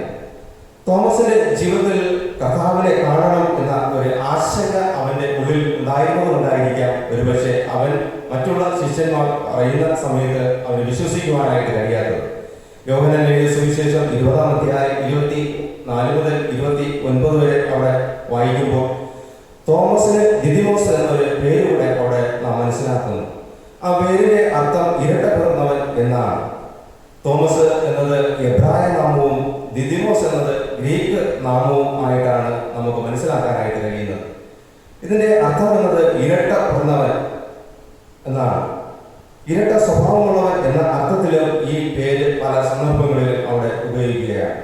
തോമസിന്റെ ജീവിതത്തിൽ കർത്താവിനെ കാണണം എന്ന ഒരു ആശങ്ക അവന്റെ ഉള്ളിൽ ഉണ്ടായിരുന്നതുകൊണ്ടായിരിക്കാം ഒരുപക്ഷെ അവൻ മറ്റുള്ള ശിഷ്യന്മാർ പറയുന്ന സമയത്ത് അവന് വിശ്വസിക്കുവാനായിട്ട് കഴിയാത്തത്. യോഹന്നാന്റെ സുവിശേഷം 20-ാം അധ്യായം 24 മുതൽ 29 വരെ അവിടെ വായിക്കുമ്പോൾ തോമസിന് ദിദിമോസ് എന്നൊരു പേര് കൂടെ അവിടെ നാം മനസ്സിലാക്കുന്നു. ആ പേരിന്റെ അർത്ഥം ഇരട്ട പിറന്നവൻ എന്നാണ്. തോമസ് എന്നത് എബ്രായ നാമവും ദിദിമോസ് എന്നത് ഗ്രീക്ക് നാമവും ആയിട്ടാണ് നമുക്ക് മനസ്സിലാക്കാനായിട്ട് കഴിയുന്നത്. ഇതിന്റെ അർത്ഥം എന്നത് ഇരട്ട പിറന്നവൻ എന്നാണ്. ഇരട്ട സ്വഭാവമുള്ളവൻ എന്ന അർത്ഥത്തിലും ഈ പേര് പല സന്ദർഭങ്ങളിലും അവിടെ ഉപയോഗിക്കുകയാണ്.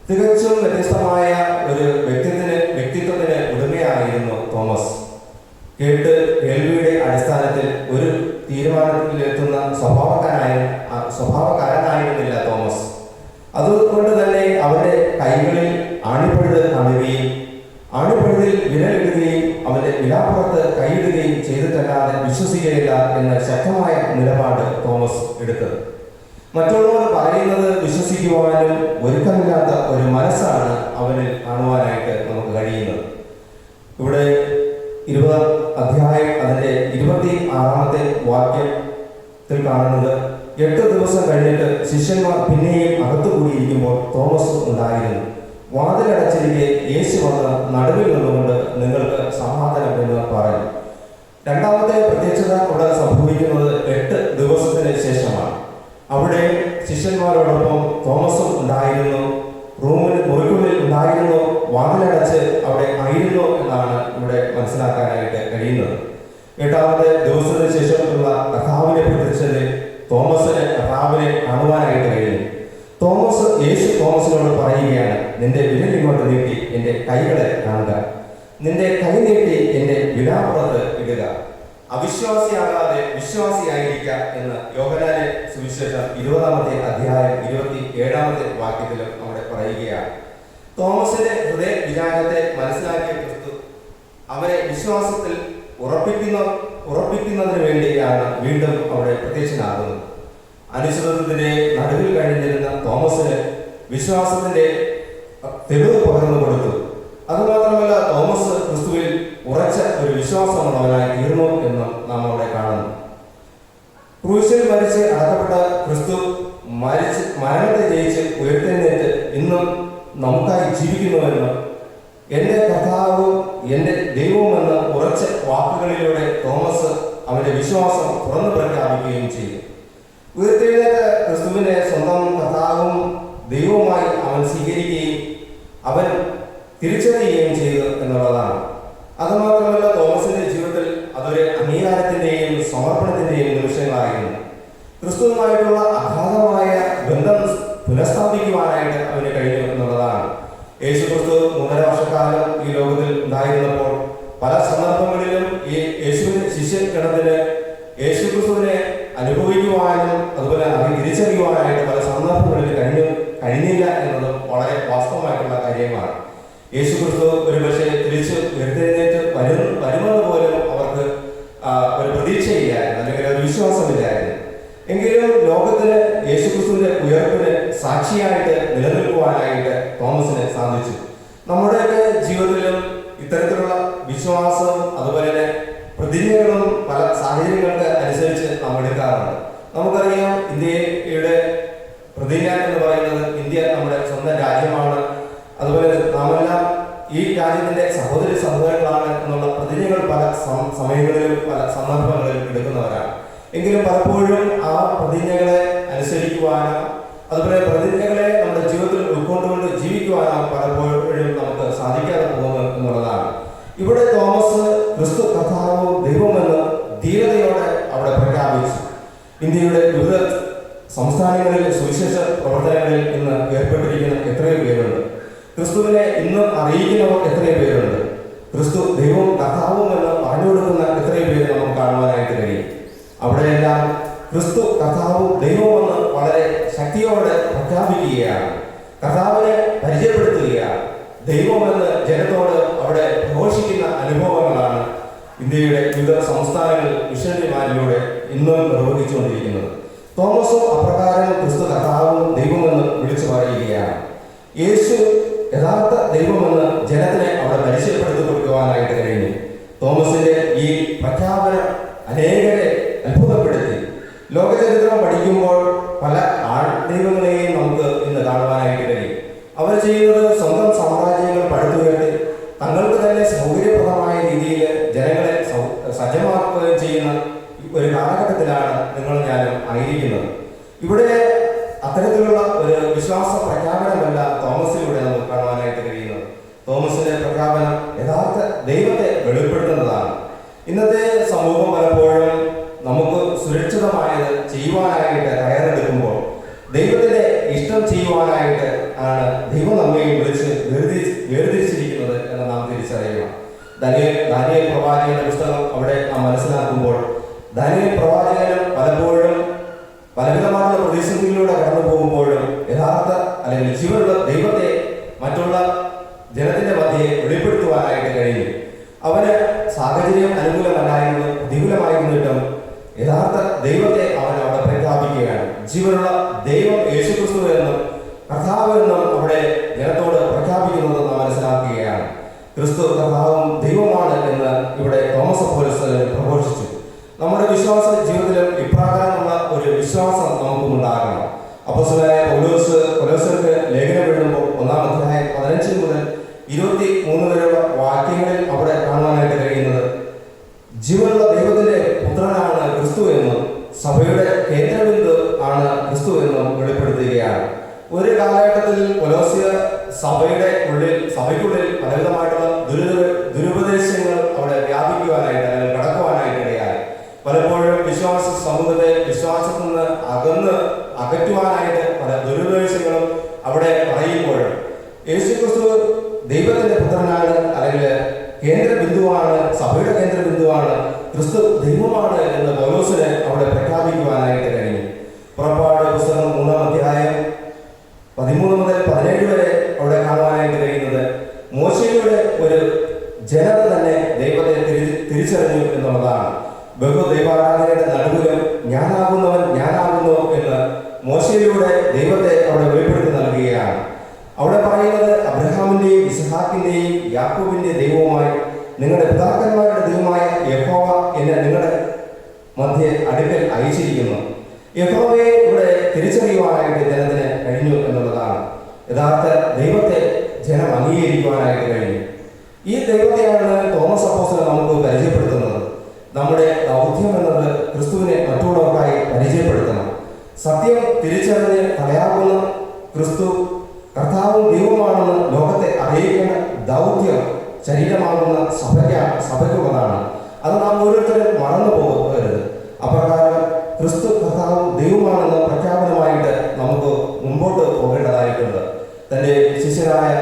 തികച്ചും വ്യത്യസ്തമായ ഒരു വ്യക്തിത്വത്തിന് ഉടമയായിരുന്നു തോമസ്. കേൾവിയുടെ അടിസ്ഥാനത്തിൽ ഒരു തീരുമാനത്തിലെത്തുന്ന സ്വഭാവക്കാരനായിരുന്നില്ല തോമസ്. അതുകൊണ്ട് തന്നെ അവന്റെ കൈകളിൽ ആണിപ്പഴുത് കാണുകയും ആണിപ്പഴുതിൽ വിരലിടുകയും അവന്റെ വിലാപ്പുറത്ത് കൈയിടുകയും ചെയ്തിട്ടല്ലാതെ വിശ്വസിക്കുകയില്ല എന്ന ശക്തമായ നിലപാട് തോമസ് എടുത്തത്. മറ്റുള്ളവർ പറയുന്നത് വിശ്വസിക്കുവാനും ഒരുക്കമില്ലാത്ത ഒരു മനസ്സാണ് അവനിൽ കാണുവാനായിട്ട് നമുക്ക് കഴിയുന്നത്. ഇവിടെ 20-ാം അധ്യായം അതിന്റെ 26-ാമത്തെ വാക്യത്തിൽ കാണുന്നത്, 8 ദിവസം കഴിഞ്ഞിട്ട് ശിഷ്യന്മാർ പിന്നെയും അകത്തു കൂടിയിരിക്കുമ്പോൾ തോമസ് ഉണ്ടായിരുന്നു. വാതിലടച്ചിരിക്കെ യേശു വന്ന് നടുവിൽ നിന്നുകൊണ്ട് നിങ്ങൾക്ക് സമാധാനം എന്ന് പറഞ്ഞു. രണ്ടാമത്തെ പ്രത്യക്ഷത അവിടെ സംഭവിക്കുന്നത് 8 ദിവസത്തിന് ശേഷമാണ്. അവിടെ ശിഷ്യന്മാരോടൊപ്പം തോമസും ഉണ്ടായിരുന്നു, മുറിക്കുള്ളിൽ ഉണ്ടായിരുന്നു, വാതിലടച്ച് അവിടെ ആയിരുന്നു എന്നാണ് ഇവിടെ മനസ്സിലാക്കാനായിട്ട് കഴിയുന്നത്. 8-ാമത്തെ ദിവസത്തിന് ശേഷമുള്ള കർത്താവിന്റെ പ്രത്യക്ഷതയിൽ തോമസിന് കർത്താവിനെ കാണുവാനായിട്ട് കഴിയുന്നു. യേശു തോമസിനോട് പറയുകയാണ്, നിന്റെ വിരൽ ഇങ്ങോട്ട് നീട്ടി എന്റെ കൈകളെ കാണുക, നിന്റെ കൈ നീട്ടി എന്റെ വിലാപ്പുറത്ത് ഇടുക, അവിശ്വാസിയാകാതെ വിശ്വാസിയായിരിക്കുക എന്ന് യോഹന്നാന്റെ സുവിശേഷം 20-ാമത്തെ അധ്യായം 27-ാമത്തെ വാക്യത്തിലും അവിടെ പറയുകയാണ്. തോമസിന്റെ ഹൃദയ വിചാരത്തെ മനസ്സിലാക്കിയ ക്രിസ്തു അവരെ വിശ്വാസത്തിൽ ഉറപ്പിക്കുന്നതിന് വേണ്ടിയാണ് വീണ്ടും അവിടെ പ്രത്യക്ഷനാകുന്നത്. അനിശ്ചിതത്വത്തിന്റെ നടുവിൽ കഴിഞ്ഞിരുന്ന തോമസിന് വിശ്വാസത്തിന്റെ തെളിവ് പകർന്നു കൊടുത്തു. അതുമാത്രമല്ല, തോമസ് ക്രിസ്തുവിൽ ഉറച്ച ഒരു വിശ്വാസമുള്ളവനായി തീർന്നു എന്ന് നാം അവിടെ കാണുന്നു. ക്രൂശിൽ മരിച്ച് അടക്കപ്പെട്ട ക്രിസ്തു മരണത്തെ ജയിച്ച് ഉയർത്തെഴുന്നേറ്റ് ഇന്നും നമുക്കായി ജീവിക്കുന്നുവെന്ന് എൻ്റെ കർത്താവും എൻ്റെ ദൈവവുമെന്ന ഉറച്ച വാക്കുകളിലൂടെ തോമസ് അവന്റെ വിശ്വാസം തുറന്നു പ്രഖ്യാപിക്കുകയും ചെയ്തു. ഉയർത്തെഴുന്നേറ്റ ക്രിസ്തുവിനെ സ്വന്തം കർത്താവും ദൈവവുമായി അവൻ സ്വീകരിക്കുകയും അവൻ തിരിച്ചറിയുകയും ചെയ്തു എന്നുള്ളതാണ്. അതുമാത്രമല്ല, തോമസിന്റെ ജീവിതത്തിൽ അതൊരു അംഗീകാരത്തിന്റെയും സമർപ്പണത്തിന്റെയും നിമിഷങ്ങളായിരുന്നു. ക്രിസ്തുവുമായിട്ടുള്ള അഗാധമായ ബന്ധം പുനഃസ്ഥാപിക്കുവാനായിട്ട് അവന് കഴിഞ്ഞു എന്നുള്ളതാണ്. യേശു ക്രിസ്തു 3.5 വർഷക്കാലം ഈ ലോകത്തിൽ ഉണ്ടായിരുന്നപ്പോൾ പല സന്ദർഭങ്ങളിലും ഈ യേശുവിന്റെ ശിഷ്യഗണത്തിന് യേശു ക്രിസ്തുവിനെ അനുഭവിക്കുവാനും അതുപോലെ അവരെ തിരിച്ചറിയുവാനായിട്ട് പല സന്ദർഭങ്ങളിൽ കഴിഞ്ഞില്ല എന്നത് വളരെ വാസ്തവമായിട്ടുള്ള കാര്യമാണ്. യേശു ക്രിസ്തു ഒരു പക്ഷേ തിരിച്ച് ഉയർത്തെഴുന്നേറ്റ് വരുമെന്ന് പോലും അവർക്ക് ഒരു പ്രതീക്ഷയില്ലായിരുന്നു, അല്ലെങ്കിൽ ഒരു വിശ്വാസമില്ലായിരുന്നു. എങ്കിലും ലോകത്തിന് യേശുക്രിസ്തുവിന്റെ ഉയർപ്പിന് സാക്ഷിയായിട്ട് നിലനിൽക്കുവാനായിട്ട് തോമസിന് സാധിച്ചു. നമ്മുടെയൊക്കെ ജീവിതത്തിലും ഇത്തരത്തിലുള്ള വിശ്വാസവും അതുപോലെ തന്നെ പ്രതിജ്ഞകളും പല സാഹചര്യങ്ങൾക്ക് അനുസരിച്ച് നാം എടുക്കാറുണ്ട്. നമുക്കറിയാം, ഇന്ത്യയുടെ പ്രതിജ്ഞ എന്ന് പറയുന്നത് ഇന്ത്യ നമ്മുടെ സ്വന്തം രാജ്യമാണ്, അതുപോലെ നാമെല്ലാം ഈ രാജ്യത്തിന്റെ സഹോദരി സഹോദരങ്ങളാണ് എന്നുള്ള പ്രതിജ്ഞകൾ പല സമയങ്ങളിലും പല സന്ദർഭങ്ങളിലും എടുക്കുന്നവരാണ്. എങ്കിലും പലപ്പോഴും ആ പ്രതിജ്ഞകളെ അനുസരിക്കുവാനോ അതുപോലെ പ്രതിജ്ഞകളെ നമ്മുടെ ജീവിതത്തിൽ ഉൾക്കൊണ്ടുകൊണ്ട് ജീവിക്കുവാനോ പലപ്പോഴും നമുക്ക് സാധിക്കാതെ പോകുന്നു എന്നുള്ളതാണ്. ഇവിടെ തോമസ് ക്രിസ്തു കർത്താവും ദൈവമെന്ന് ധീരതയോടെ അവിടെ പ്രഖ്യാപിച്ചു. ഇന്ത്യയുടെ വിവിധ സംസ്ഥാനങ്ങളിൽ സുവിശേഷ പ്രവർത്തനങ്ങളിൽ ഇന്ന് ഏർപ്പെട്ടിരിക്കുന്ന എത്രയോ പേരുണ്ട്. ക്രിസ്തുവിനെ ഇന്ന് അറിയിക്കുന്നവർ എത്രയോ പേരുണ്ട്. ക്രിസ്തു ദൈവവും കർത്താവും എന്ന് പറഞ്ഞു കൊടുക്കുന്ന എത്രയോ പേര് നമുക്ക് കാണുവാനായിട്ട് കഴിയും. അവിടെയെല്ലാം ക്രിസ്തു കർത്താവും ദൈവമെന്ന് വളരെ ശക്തിയോടെ പ്രഖ്യാപിക്കുകയാണ്, കർത്താവിനെ പരിചയപ്പെടുത്തുകയാണ്. ദൈവമെന്ന് ജനത്തോട് അവിടെ ഘോഷിക്കുന്ന അനുഭവങ്ങളാണ് ഇന്ത്യയുടെ വിവിധ സംസ്ഥാനങ്ങളിൽ മിഷനറിമാരിലൂടെ ഇന്നും നിർവഹിച്ചുകൊണ്ടിരിക്കുന്നത്. തോമസും അപ്രകാരം ക്രിസ്തു കർത്താവും ദൈവമെന്ന് വിളിച്ചു പറയുകയാണ്. യേശു യഥാർത്ഥ ദൈവമെന്ന് ജനത്തിനെ അവിടെ പരിചയപ്പെടുത്തി കൊടുക്കുവാനായിട്ട് കഴിഞ്ഞു. തോമസിന്റെ ഈ പ്രഖ്യാപനം അനേകരെ അത്ഭുതപ്പെടുത്തി. ലോകചരിത്രം പഠിക്കുമ്പോൾ പല ദൈവങ്ങളെയും നമുക്ക് ഇന്ന് കാണുവാനായിട്ട് കഴിയും. അവർ ചെയ്യുന്നത് സ്വന്തം സാമ്രാജ്യങ്ങൾ പടുത്തുയർത്തി തങ്ങൾക്ക് തന്നെ സൗകര്യപ്രദമായ രീതിയിൽ ജനങ്ങളെ സജ്ജമാക്കുകയും ചെയ്യുന്ന ഒരു കാലഘട്ടത്തിലാണ് നിങ്ങളും ഞാനും ആയിരിക്കുന്നത്. ഇവിടെ അത്തരത്തിലുള്ള ഒരു വിശ്വാസ പ്രഖ്യാപനമല്ല തോമസിലൂടെ നമുക്ക് കാണുവാനായിട്ട് കഴിയുന്നത്. തോമസിന്റെ പ്രഖ്യാപനം യഥാർത്ഥ ദൈവത്തെ വെളിപ്പെടുത്തുന്നതാണ്. ഇന്നത്തെ സമൂഹം പലപ്പോഴും നമുക്ക് സുരക്ഷിതമായത് ചെയ്യുവാനായിട്ട് തയ്യാറെടുക്കുമ്പോൾ ദൈവത്തിന്റെ ഇഷ്ടം ചെയ്യുവാനായിട്ട് ആണ് ദൈവം നമ്മെ വിളിച്ച് വേർതിരിച്ചിരിക്കുന്നത് എന്ന് നാം തിരിച്ചറിയുക. ദാനിയേൽ പ്രവാചകന്റെ പുസ്തകം അവിടെ നാം മനസ്സിലാക്കുമ്പോൾ ദാനിയേൽ പ്രവാചകനും പലപ്പോഴും പലവിധമായിട്ടുള്ള പ്രതിസന്ധികളിലൂടെ കടന്നു പോകുമ്പോഴും യഥാർത്ഥ അല്ലെങ്കിൽ ജീവനുള്ള ദൈവത്തെ മറ്റുള്ള ജനത്തിന്റെ മധ്യയെ വെളിപ്പെടുത്തുവാനായിട്ട് കഴിഞ്ഞു. അവന് സാഹചര്യം അനുകൂലമല്ലായിരുന്നു, പ്രതികൂലമായിരുന്നിട്ടും യഥാർത്ഥ ദൈവത്തെ അവൻ അവിടെ പ്രഖ്യാപിക്കുകയാണ്. ജീവനുള്ള ദൈവം യേശുക്രിസ്തു എന്നും കർത്താവ് എന്നും അവിടെ ജനത്തോട് പ്രഖ്യാപിക്കുന്നത് നാം മനസ്സിലാക്കുകയാണ്. ക്രിസ്തു കർത്താവും ദൈവമാണ് എന്ന് ഇവിടെ തോമസ് അപ്പോസ്തലൻ പ്രഘോഷിച്ചു. നമ്മുടെ വിശ്വാസ ജീവിതത്തിലും ഇപ്രകാരമുള്ള ഒരു വിശ്വാസം നമുക്കുണ്ടാകണം. അപ്പോസ്തലനായ പൗലോസ്യർക്ക് ലേഖനം എഴുതുമ്പോൾ 1-ാം അധ്യായം 15 മുതൽ 23 വരെയുള്ള വാക്യങ്ങളിൽ അവിടെ കാണുവാനായിട്ട് കഴിയുന്നത് ജീവനുള്ള ദൈവത്തിന്റെ പുത്രനാണ് ക്രിസ്തു എന്നും സഭയുടെ കേന്ദ്രബിന്ദു ആണ് ക്രിസ്തു എന്നും വെളിപ്പെടുത്തുകയാണ്. ഒരു കാലഘട്ടത്തിൽ കൊലോസ്യ സഭയ്ക്കുള്ളിൽ പലവിധമായിട്ടുള്ള ദുരുപദേശങ്ങൾ അവിടെ വ്യാപിക്കുവാനായിട്ട് അല്ലെങ്കിൽ കടക്കുവാനായിട്ട് ഇടയായി. പലപ്പോഴും വിശ്വാസ സമൂഹത്തെ വിശ്വാസത്തിൽ നിന്ന് അകറ്റുവാനായിട്ട് പല ദുരുപദേശങ്ങളും അവിടെ പറയുമ്പോഴും യേശുക്രിസ്തു ദൈവത്തിന്റെ പുത്രനാണ്, അല്ലെങ്കിൽ കേന്ദ്രബിന്ദുവാണ്, സഭയുടെ കേന്ദ്രബിന്ദുവാണ്, ക്രിസ്തു ദൈവമാണ് എന്ന് പൗലോസിനെ അവിടെ പ്രഖ്യാപിക്കുവാനായിട്ട് കഴിഞ്ഞു. പുറപ്പാട് പുസ്തകം 3-ാം അധ്യായം 13 മുതൽ 17 വരെ അവിടെ കാണുവാനായിട്ട് കഴിയുന്നത് മോശയിലൂടെ ഒരു ജനത തന്നെ ദൈവത്തെ തിരിച്ചറിഞ്ഞു എന്നുള്ളതാണ്. ബഹുദൈവാരാധനയുടെ നടുവിലും ഞാനാകുന്നവൻ ഞാനാകുന്നു എന്ന് മോശയിലൂടെ ദൈവത്തെ അവിടെ വെളിപ്പെടുത്തി നൽകുകയാണ്. അവിടെ പറയുന്നത് അബ്രഹാമിന്റെയും ഇസ്ഹാക്കിന്റെയും യാക്കോബിന്റെ ദൈവവുമായി നിങ്ങളുടെ പിതാക്കന്മാർ മധ്യേ അടുക്കൽ അയച്ചിരിക്കുന്നു. യഹോവയെ ഇവിടെ തിരിച്ചറിയുവാനായിട്ട് ജനത്തിന് കഴിഞ്ഞു എന്നുള്ളതാണ്. യഥാർത്ഥ ദൈവത്തെ ജനം അംഗീകരിക്കുവാനായിട്ട് കഴിഞ്ഞു. ഈ ദൈവത്തെയാണ് തോമസ് അപ്പോസ്തലൻ നമുക്ക് പരിചയപ്പെടുത്തുന്നത്. നമ്മുടെ ദൗത്യം എന്നത് ക്രിസ്തുവിനെ മറ്റുള്ളവർക്കായി പരിചയപ്പെടുത്തണം. സത്യം തിരിച്ചറിഞ്ഞ് തലയാകുന്ന ക്രിസ്തു കർത്താവും ദൈവമാണെന്ന് ലോകത്തെ അറിയിക്കേണ്ട ദൗത്യം ശരീരമാകുന്ന സഭയ്ക്കുള്ളതാണ്. അത് നാം ഓരോരുത്തരും മറന്നു പോകരുത്. അപ്രകാരം ക്രിസ്തു കർത്താവും ദൈവമാണെന്ന് പ്രഖ്യാപനമായിട്ട് നമുക്ക് മുമ്പോട്ട് പോകേണ്ടതായിട്ടുണ്ട്. തൻ്റെ ശിഷ്യനായ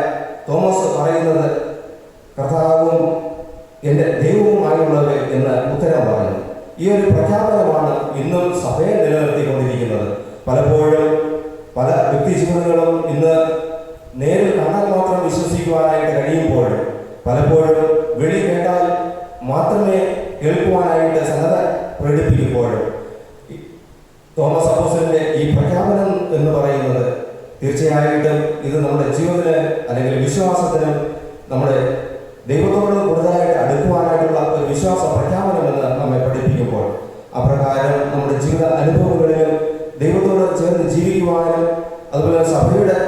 തോമസ് പറയുന്നത് കർത്താവും എൻ്റെ ദൈവവുമായുള്ളവർ എന്ന് ഉത്തരം പറഞ്ഞു. ഈ ഒരു പ്രഖ്യാപനമാണ് ഇന്നും സഭയെ നിലനിർത്തിക്കൊണ്ടിരിക്കുന്നത്. പലപ്പോഴും പല വ്യക്തിജീവിതങ്ങളും ഇന്ന് നേരിൽ കാണാൻ മാത്രം വിശ്വസിക്കുവാനായിട്ട് കഴിയുമ്പോൾ പലപ്പോഴും വെളി കേട്ടാൽ മാത്രമേ കേൾക്കുവാനായിട്ട് സന്നദ്ധ പ്രകടിപ്പിക്കുമ്പോൾ തോമസ് അപ്പോസ്തലന്റെ ഈ പ്രഖ്യാപനം എന്ന് പറയുന്നത് തീർച്ചയായിട്ടും ഇത് നമ്മുടെ ജീവിതത്തിന് അല്ലെങ്കിൽ വിശ്വാസത്തിനും നമ്മുടെ ദൈവത്തോട് കൂടുതലായിട്ട് അടുക്കുവാനായിട്ടുള്ള ഒരു വിശ്വാസ പ്രഖ്യാപനമെന്ന് നമ്മെ പഠിപ്പിക്കുമ്പോൾ അപ്രകാരം നമ്മുടെ ജീവിത അനുഭവങ്ങളിലും ദൈവത്തോട് ചേർന്ന് ജീവിക്കുവാനും അതുപോലെ സഭയുടെ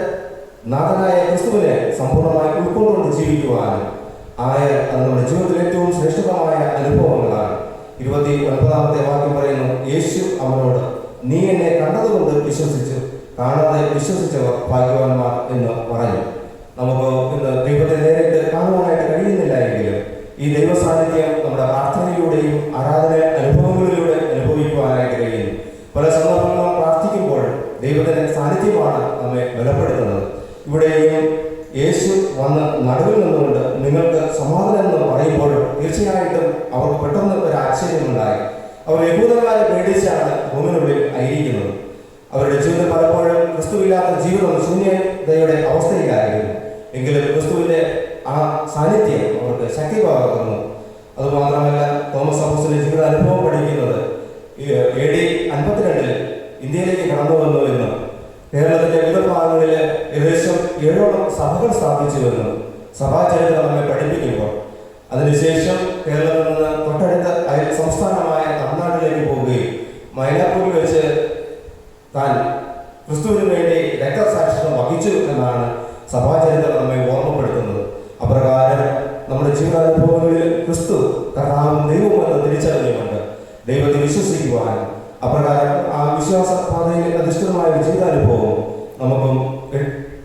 നാഥനായ ക്രിസ്തുവിനെ സമ്പൂർണ്ണമായി ഉൾക്കൊണ്ടുകൊണ്ട് ജീവിക്കുവാനും അത് നമ്മുടെ ജീവിതത്തിൽ ഏറ്റവും ശ്രേഷ്ഠമായ അനുഭവങ്ങളാണ്. 29-ാമത്തെ വാക്യം പറയുന്നു, യേശു അവനോട് നീ എന്നെ കണ്ടതുകൊണ്ട് വിശ്വസിച്ചു, കാണാതെ വിശ്വസിച്ചവർ ഭാഗ്യവാന്മാർ എന്ന് പറഞ്ഞു. നമുക്ക് ഇന്ന് ദൈവത്തെ നേരിട്ട് കാണുവാനായിട്ട് കഴിയുന്നില്ല എങ്കിലും ഈ ദൈവ സാന്നിധ്യം നമ്മുടെ പ്രാർത്ഥനയിലൂടെയും ആരാധന അനുഭവങ്ങളിലൂടെ അനുഭവിക്കുവാനായിട്ട് കഴിയുന്നു. പല സന്ദർഭങ്ങളും പ്രാർത്ഥിക്കുമ്പോൾ ദൈവത്തിന്റെ സാന്നിധ്യമാണ് നമ്മെ ബലപ്പെടുത്തുന്നത്. ഇവിടെയും യേശു വന്ന് നടുവിൽ നിന്നുകൊണ്ട് നിങ്ങൾക്ക് സമാധാനം എന്ന് പറയുമ്പോൾ തീർച്ചയായിട്ടും അവർക്ക് പെട്ടെന്ന് ഒരു ആശ്ചര്യമുണ്ടായി. അവർ യഹൂദന്മാരെ പേടിച്ചാണ് ഭൂമിനുള്ളിൽ ആയിരിക്കുന്നത്. അവരുടെ ജീവിതം പലപ്പോഴും ക്രിസ്തുവില്ലാത്ത ജീവിതം ശൂന്യതയുടെ അവസ്ഥയിലായിരുന്നു. എങ്കിലും ക്രിസ്തുവിന്റെ ആ സാന്നിധ്യം അവർക്ക് ശക്തി പകർന്നു. അതുമാത്രമല്ല, തോമസ് അപ്പോസ്തലന്റെ ജീവിത അനുഭവം പഠിക്കുന്നത് AD 52 ഇന്ത്യയിലേക്ക് കടന്നു വന്നു എന്നും കേരളത്തിന്റെ വിവിധ ഭാഗങ്ങളിൽ ഏകദേശം 7ഓളം സഭകൾ സ്ഥാപിച്ചുവെന്നും സഭാചരിത്രം നമ്മെ പഠിപ്പിക്കുമ്പോൾ അതിനുശേഷം കേരളത്തിൽ നിന്ന് തൊട്ടടുത്ത സംസ്ഥാനമായ തമിഴ്നാട്ടിലേക്ക് പോവുകയും മൈലാപ്പൂരിൽ വെച്ച് താൻ ക്രിസ്തുവിന് വേണ്ടി രക്തസാക്ഷിത്വം വഹിച്ചു എന്നാണ് സഭാചരിത്രം നമ്മെ ഓർമ്മപ്പെടുത്തുന്നത്. അപ്രകാരം നമ്മുടെ ജീവിതാനുഭവങ്ങളിൽ ക്രിസ്തു കർത്താവും ദൈവവുമെന്ന് തിരിച്ചറിഞ്ഞുകൊണ്ട് ദൈവത്തെ വിശ്വസിക്കുവാനും അപ്രകാരം ആ വിശ്വാസ പാതയിൽ അധിഷ്ഠിതമായ ജീവിതാനുഭവം നമുക്കും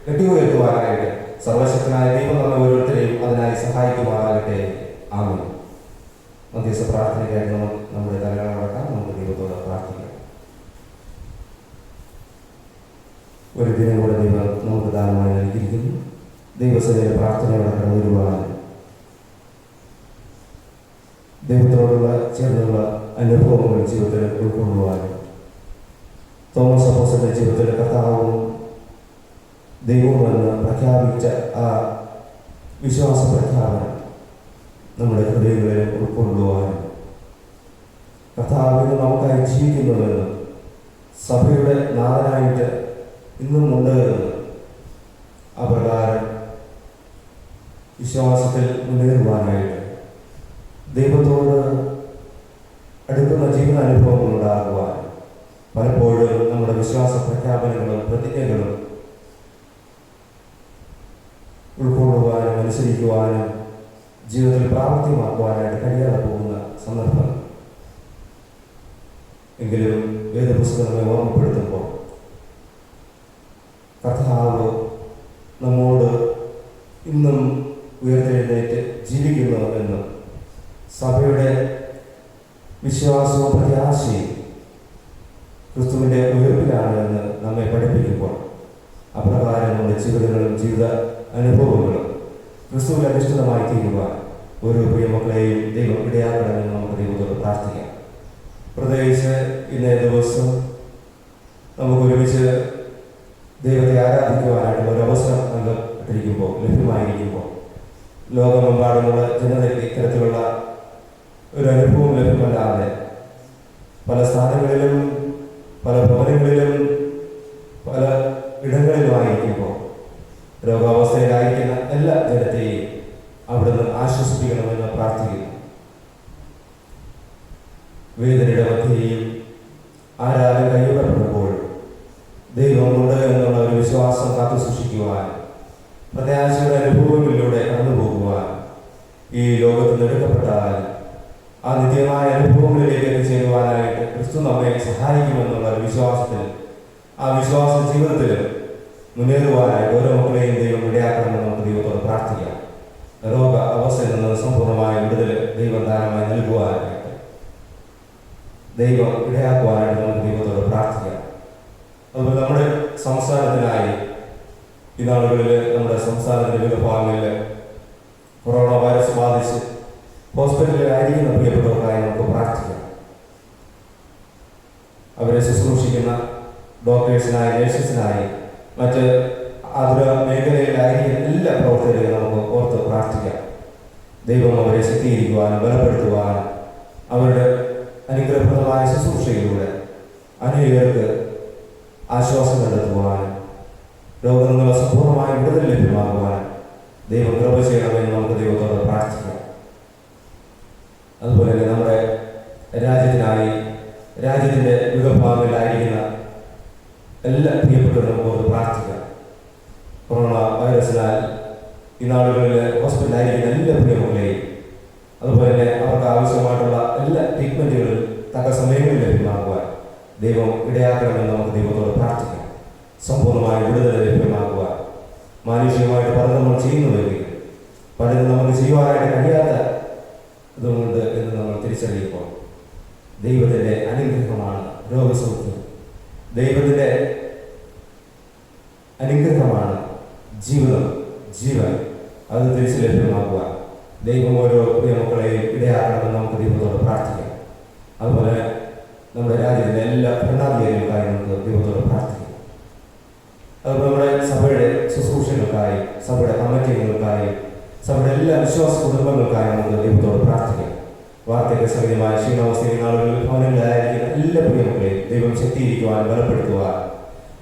കെട്ടിയുയർത്തുവാനായിട്ട് സർവശക്തനായ ദൈവം നമ്മെ ഓരോരുത്തരെയും അതിനായി സഹായിക്കുവാനാകട്ടെ. ആമേൻ. മധ്യസ്ഥ പ്രാർത്ഥനയ്ക്കായിട്ട് നമ്മുടെ തലകളെ നടക്കാം. നമുക്ക് ദൈവത്തോട് പ്രാർത്ഥിക്കാം. ഒരു ദിനം കൂടെ ദൈവം നമുക്ക് ദാനമായി നൽകിയിരിക്കുന്നു. ദൈവസേനയുടെ പ്രാർത്ഥനയോടെ കടന്നുവരുവാനും ദൈവത്തോടുള്ള ചേർന്നുള്ള അനുഭവങ്ങൾ ജീവിതത്തിൽ ഉൾക്കൊള്ളുവാനും തോമസ് അപ്പോസ്തലന്റെ ജീവിതത്തിൽ കർത്താവും ദൈവവുമെന്ന് പ്രഖ്യാപിച്ച ആ വിശ്വാസ പ്രഖ്യാപനം നമ്മുടെ ഹൃദയങ്ങളിൽ ഉൾക്കൊള്ളുവാനും കർത്താവിന് നമുക്കായി ജീവിക്കുന്നുവെന്ന് സഭയുടെ നാഥനായിട്ട് ഇന്നും ഉണ്ട് എന്ന് അപ്രകാരം വിശ്വാസത്തിൽ മുന്നേറുവാനായിട്ട് ദൈവത്തോട് അടുക്കുന്ന ജീവിതാനുഭവങ്ങൾ ഉണ്ടാകുവാൻ പലപ്പോഴും നമ്മുടെ വിശ്വാസ പ്രഖ്യാപനങ്ങളും പ്രതിജ്ഞകളും ഉൾക്കൊള്ളുവാനും അനുസരിക്കുവാനും ജീവിതത്തിൽ പ്രാവർത്തികമാക്കുവാനായിട്ട് കഴിയാതെ പോകുന്ന സന്ദർഭം. എങ്കിലും വേദപുസ്തകം നമ്മെ ഓർമ്മപ്പെടുത്തുമ്പോൾ കർത്താവ് നമ്മോട് ഇന്നും ഉയർത്തെഴുന്നേറ്റ് ജീവിക്കുന്നു എന്ന് സഭയുടെ വിശ്വാസവും പ്രത്യാശയും ക്രിസ്തുവിൻ്റെ ഉയർപ്പിലാണ് എന്ന് നമ്മെ പഠിപ്പിക്കുമ്പോൾ അപ്രകാരം നമ്മുടെ ജീവിതങ്ങളും ജീവിത അനുഭവങ്ങളും ക്രിസ്തുവിൽ അധിഷ്ഠിതമായി തീരുവാൻ ഓരോ പ്രിയമക്കളെയും ദൈവം ഇടയാക്കണമെന്ന് നമുക്ക് ദൈവത്തോട് പ്രാർത്ഥിക്കാം. പ്രത്യേകിച്ച് ഇന്നേ ദിവസം നമുക്ക് ഒരുമിച്ച് ദൈവത്തെ ആരാധിക്കുവാനായിട്ടുള്ള ഒരു അവസരം ലഭ്യമായിരിക്കുമ്പോൾ ലോകമെമ്പാടുമുള്ള ജനതയ്ക്ക് ഇത്തരത്തിലുള്ള ഒരു അനുഭവം ലഭ്യമല്ലാതെ പല സ്ഥാനങ്ങളിലും പല ഭവനങ്ങളിലും പല ഇടങ്ങളിലുമായിരിക്കുമ്പോൾ രോഗാവസ്ഥയിലായിരിക്കുന്ന എല്ലാ ജനത്തെയും അവിടുന്ന് ആശ്വസിപ്പിക്കണമെന്ന് പ്രാർത്ഥിക്കുന്നു. വേദനയുടെ മധ്യേയും ആരാധന കൈവിടപ്പെടുമ്പോൾ ദൈവമുണ്ട് എന്നുള്ള ഒരു വിശ്വാസം കാത്തു സൂക്ഷിക്കുവാൻ, പ്രത്യാശയുടെ അനുഭവങ്ങളിലൂടെ കടന്നു പോകുവാൻ, ഈ ലോകത്ത് നിന്നെടുക്കപ്പെട്ടാൽ ആ നിത്യമായ അനുഭവങ്ങളിലേക്ക് എത്തിച്ചേരുവാനായിട്ട് ക്രിസ്തു നമ്മെ സഹായിക്കുമെന്നുള്ള ഒരു വിശ്വാസത്തിൽ, ആ വിശ്വാസ ജീവിതത്തിൽ മുന്നേറുവാനായിട്ട് ഓരോ മക്കളെയും ദൈവം ഇടയാക്കണമെന്ന് നമുക്ക് ദൈവത്തോട് പ്രാർത്ഥിക്കാം. രോഗ അവസ്ഥയിൽ നിന്ന് സമ്പൂർണ്ണമായ വിടുതൽ ദൈവം ദാനമായി നൽകുവാനായിട്ട്, ദൈവം ഇടയാക്കുവാനായിട്ട് നമുക്ക് ദൈവത്തോട് പ്രാർത്ഥിക്കാം. അതുപോലെ നമ്മുടെ സംസ്ഥാനത്തിനായി ഈ നാളുകളിൽ നമ്മുടെ സംസ്ഥാനത്തിൻ്റെ വിവിധ ഭാഗങ്ങളിൽ കൊറോണ വൈറസ് ബാധിച്ച് ഹോസ്പിറ്റലിലായിരിക്കുന്ന പ്രിയപ്പെട്ടവർക്കായി നമുക്ക് പ്രാർത്ഥിക്കാം. അവരെ ശുശ്രൂഷിക്കുന്ന ഡോക്ടേഴ്സിനായി, നേഴ്സസിനായി, മറ്റ് ആതുര മേഖലയിലായിരിക്കുന്ന എല്ലാ പ്രവർത്തകരെയും നമുക്ക് ഓർത്ത് പ്രാർത്ഥിക്കാം. ദൈവം അവരെ ശക്തീകരിക്കുവാനും ബലപ്പെടുത്തുവാനും അവരുടെ അനുഗ്രഹപ്രദമായ ശുശ്രൂഷയിലൂടെ അനേകർക്ക് ആശ്വാസം കണ്ടെത്തുവാനും രോഗത്തിൽ നിന്ന് സമ്പൂർണ്ണമായ വിടുതൽ ലഭ്യമാകുവാനും ദൈവം കൃപ ചെയ്യണമെന്ന് നമുക്ക് ദൈവത്തോട് പ്രാർത്ഥിക്കാം. അതുപോലെ തന്നെ നമ്മുടെ രാജ്യത്തിനായി, രാജ്യത്തിൻ്റെ വിവിധ ഭാഗങ്ങളിലായിരിക്കുന്ന എല്ലാ പ്രിയപ്പെട്ടവരും ഓർത്ത് പ്രാർത്ഥിക്കാം. കൊറോണ വൈറസിനാൽ ഈ നാളുകളിൽ ഹോസ്പിറ്റലായിരിക്കുന്ന എല്ലാ പ്രിയമുകളെയും, അതുപോലെ തന്നെ അവർക്ക് ആവശ്യമായിട്ടുള്ള എല്ലാ ട്രീറ്റ്മെൻറ്റുകളും തക്ക സമയങ്ങളിൽ ലഭ്യമാക്കുവാൻ ദൈവം ഇടയാക്കണമെന്ന് നമുക്ക് ദൈവത്തോട് പ്രാർത്ഥിക്കാം. സമ്പൂർണ്ണമായ വിടുതൽ ലഭ്യമാക്കുവാൻ മാനുഷികമായിട്ട് പലതും നമ്മൾ ചെയ്യുന്നുവെങ്കിൽ പലതും നമുക്ക് ചെയ്യുവാനായിട്ട് കഴിയാത്ത ഇതുകൊണ്ട് എന്ന് നമ്മൾ തിരിച്ചറിയുമ്പോൾ ദൈവത്തിൻ്റെ അനുഗ്രഹമാണ് രോഗസൗഖ്യം, ദൈവത്തിൻ്റെ അനുഗ്രഹമാണ് ജീവിതം, ജീവൻ. അത് തിരിച്ച് ലഭ്യമാക്കുവാൻ ദൈവം ഓരോ പ്രിയമക്കളെയും ഇടയാക്കണമെന്ന് നമുക്ക് ദൈവത്തോട് പ്രാർത്ഥിക്കാം. അതുപോലെ നമ്മുടെ രാജ്യത്തിൻ്റെ എല്ലാ ഭരണാധികാരികൾക്കായി നമുക്ക് ദൈവത്തോട് പ്രാർത്ഥിക്കാം. അതുപോലെ നമ്മുടെ സഭയുടെ ശുശ്രൂഷകൾക്കായി, സഭയുടെ കമ്മിറ്റികൾക്കായി, സഭയുടെ എല്ലാ വിശ്വാസ കുടുംബങ്ങൾക്കായി നമുക്ക് ദൈവത്തോട് പ്രാർത്ഥിക്കാം. വാർദ്ധക്യ സഹിതമായ ക്ഷീണാവസ്ഥയിൽ നാളുകളിൽ ഭവനങ്ങളിലായിരിക്കുന്ന എല്ലാ പ്രിയമക്കളെയും ദൈവം ശക്തീകരിക്കുവാൻ, ബലപ്പെടുത്തുവാൻ,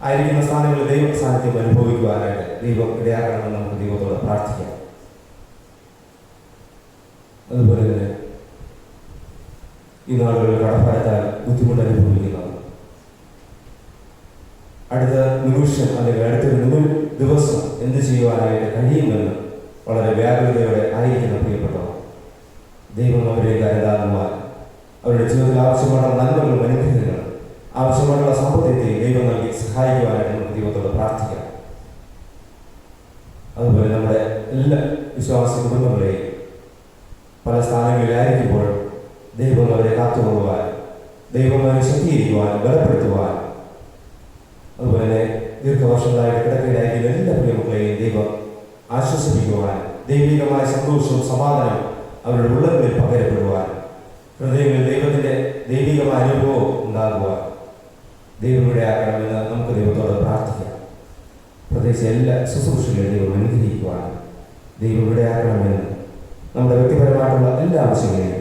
ആയിരിക്കുന്ന സ്ഥാനങ്ങളിൽ ദൈവ സാന്നിധ്യം അനുഭവിക്കുവാനായിട്ട് ദൈവം ഇടയാക്കണമെന്ന് നമുക്ക് ദൈവത്തോട് പ്രാർത്ഥിക്കാം. അതുപോലെ തന്നെ ഈ നാളുകളിൽ കടപ്പാടത്താൽ ബുദ്ധിമുട്ട് അനുഭവിക്കുന്നതാണ്. അടുത്ത നിമിഷം അല്ലെങ്കിൽ അടുത്തൊരു ദിവസം എന്ത് ചെയ്യുവാനായിട്ട് കഴിയുമെന്ന് വളരെ വ്യാകുലതയോടെ ആയിരിക്കുന്ന പ്രിയപ്പെട്ടവർ, ദൈവം അവരെ കരുതാകുവാൻ, അവരുടെ ജീവിതത്തിൽ ആവശ്യമായിട്ടുള്ള നന്മകളും അനുഗ്രഹങ്ങളും ആവശ്യമായിട്ടുള്ള സമ്പത്തിനെ ദൈവം നൽകി സഹായിക്കുവാനായിട്ട് നമുക്ക് ദൈവത്തോട് പ്രാർത്ഥിക്കാം. അതുപോലെ നമ്മുടെ എല്ലാ വിശ്വാസ കുടുംബങ്ങളെയും പല സ്ഥാനങ്ങളിലായിരിക്കുമ്പോൾ ദൈവം അവരെ കാത്തുകൊള്ളുവാൻ, ദൈവം അവരെ ശക്തീകരിക്കുവാൻ, ബലപ്പെടുത്തുവാൻ, അതുപോലെ ദീർഘവർഷങ്ങളായിട്ട് കിടക്കയിലായിരിക്കുന്ന എല്ലാ പ്രിയമക്കളെയും ദൈവം ആശ്വസിപ്പിക്കുവാൻ, ദൈവികമായ സന്തോഷവും സമാധാനവും അവരുടെ ഉള്ളങ്ങളിൽ പകരപ്പെടുവാൻ, ഹൃദയങ്ങളിൽ ദൈവത്തിൻ്റെ ദൈവികമായ അനുഭവം ഉണ്ടാകുവാൻ ദൈവം ഇടയാക്കണമെന്ന് നമുക്ക് ദൈവത്തോട് പ്രാർത്ഥിക്കാം. പ്രത്യേകിച്ച് എല്ലാ ശുശ്രൂഷകളെയും ദൈവം അനുഗ്രഹിക്കുവാൻ ദൈവം ഇടയാക്കണമെന്ന് നമ്മുടെ വ്യക്തിപരമായിട്ടുള്ള എല്ലാ ആവശ്യങ്ങളെയും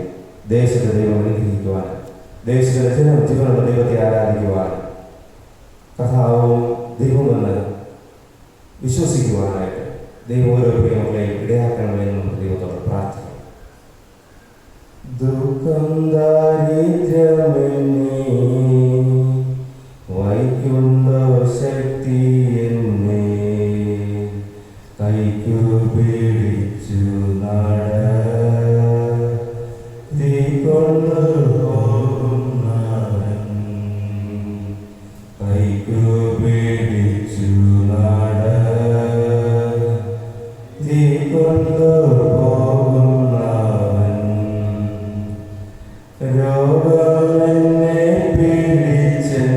ദേശത്തെ ദൈവം അനുഗ്രഹിക്കുവാൻ, ദേശത്തിൻ്റെ ജീവനുള്ള ദൈവത്തെ ആരാധിക്കുവാൻ, കഥാവും ദൈവമെന്ന് വിശ്വസിക്കുവാനായിട്ട് ദൈവം ഓരോ പ്രിയമക്കളെയും ഇടയാക്കണമെന്ന് നമുക്ക് ദൈവത്തോട് പ്രാർത്ഥിക്കാം. ദുഃഖം ദാരിദ്ര്യമെന്നേ വൈകുണ്ടോ ശക്തി എന്നെ കൈക്കു പിടിച്ചു നടത്തിക്കൊണ്ടു പോകുന്നവൻ, കൈക്കു പിടിച്ചു നടത്തിക്കൊണ്ടു പോകുന്നവൻ, രോഗമെന്നെ പിടിച്ചൻ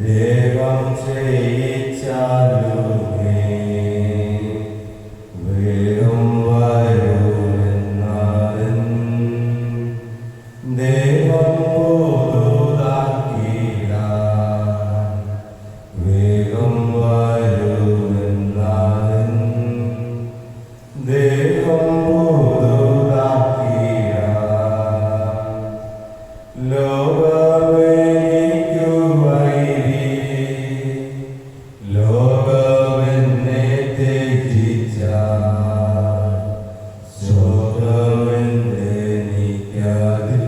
ദേവം ചെയ്യിച്ചാലുമേ വേഗം വരുമെന്നാലും ദേവം പോതാക്കിടാൻ വേഗം വരുമെന്നാലും ദേവം ലോകമെനിക്കു വൈരി, ലോകമെന്നെ ത്യജിച്ചാൽ ശോകമെന്നെനിക്കതിൽ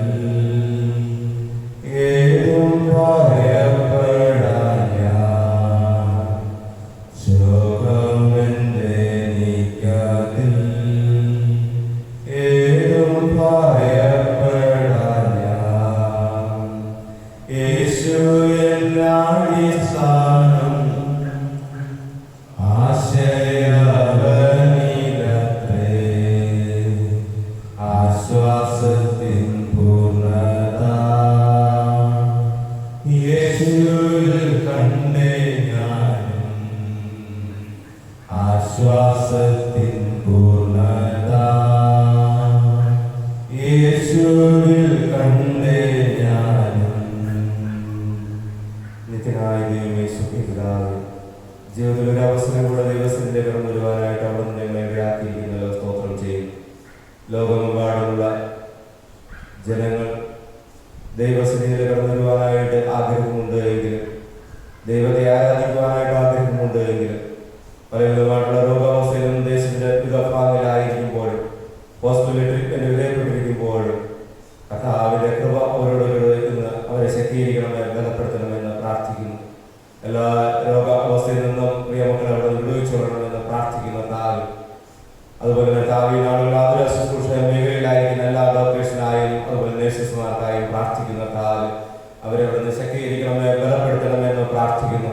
ദൈവസന്നിധിയിൽ കടന്നു വരുവാനായിട്ട് ആഗ്രഹമുണ്ട് എങ്കിലും, ദൈവത്തെ ആരാധിക്കുവാനായിട്ട് ആഗ്രഹമുണ്ട് എങ്കിലും, പലവിധമായിട്ടുള്ള രോഗാവസ്ഥയിലും ദേശത്തിന്റെ വിവിധ ഭാഗങ്ങളിലായിരിക്കുമ്പോഴും ഹോസ്പിറ്റലിൽ ട്രീറ്റ്മെന്റ് വിധേയപ്പെട്ടിരിക്കുമ്പോഴും കർത്താവിന്റെ കൃപ അവരോട് ഇന്ന് അവരെ ശക്തീകരിക്കണമെന്ന് ബലപ്പെടുത്തണമെന്ന് പ്രാർത്ഥിക്കുന്നു. എല്ലാ രോഗാവസ്ഥയിൽ നിന്നും പ്രിയമക്കളെ അവിടെ വിടുവിച്ചുകൊള്ളണമെന്ന് പ്രാർത്ഥിക്കുന്ന താവ്. അതുപോലെ തന്നെ താവി നാളുകൾ ആതുര ശുശ്രൂഷ മേഖലയിലായിരിക്കുന്ന എല്ലാ ഡോക്ടേഴ്സിനായും അതുപോലെ നേഴ്സസ്മാർക്കായും പ്രാർത്ഥിക്കുന്ന താവ്. അവരെ അവിടെ നിന്ന് ശക്തീകരിക്കണമെന്ന് ബലപ്പെടുത്തണമെന്ന് പ്രാർത്ഥിക്കുന്നു.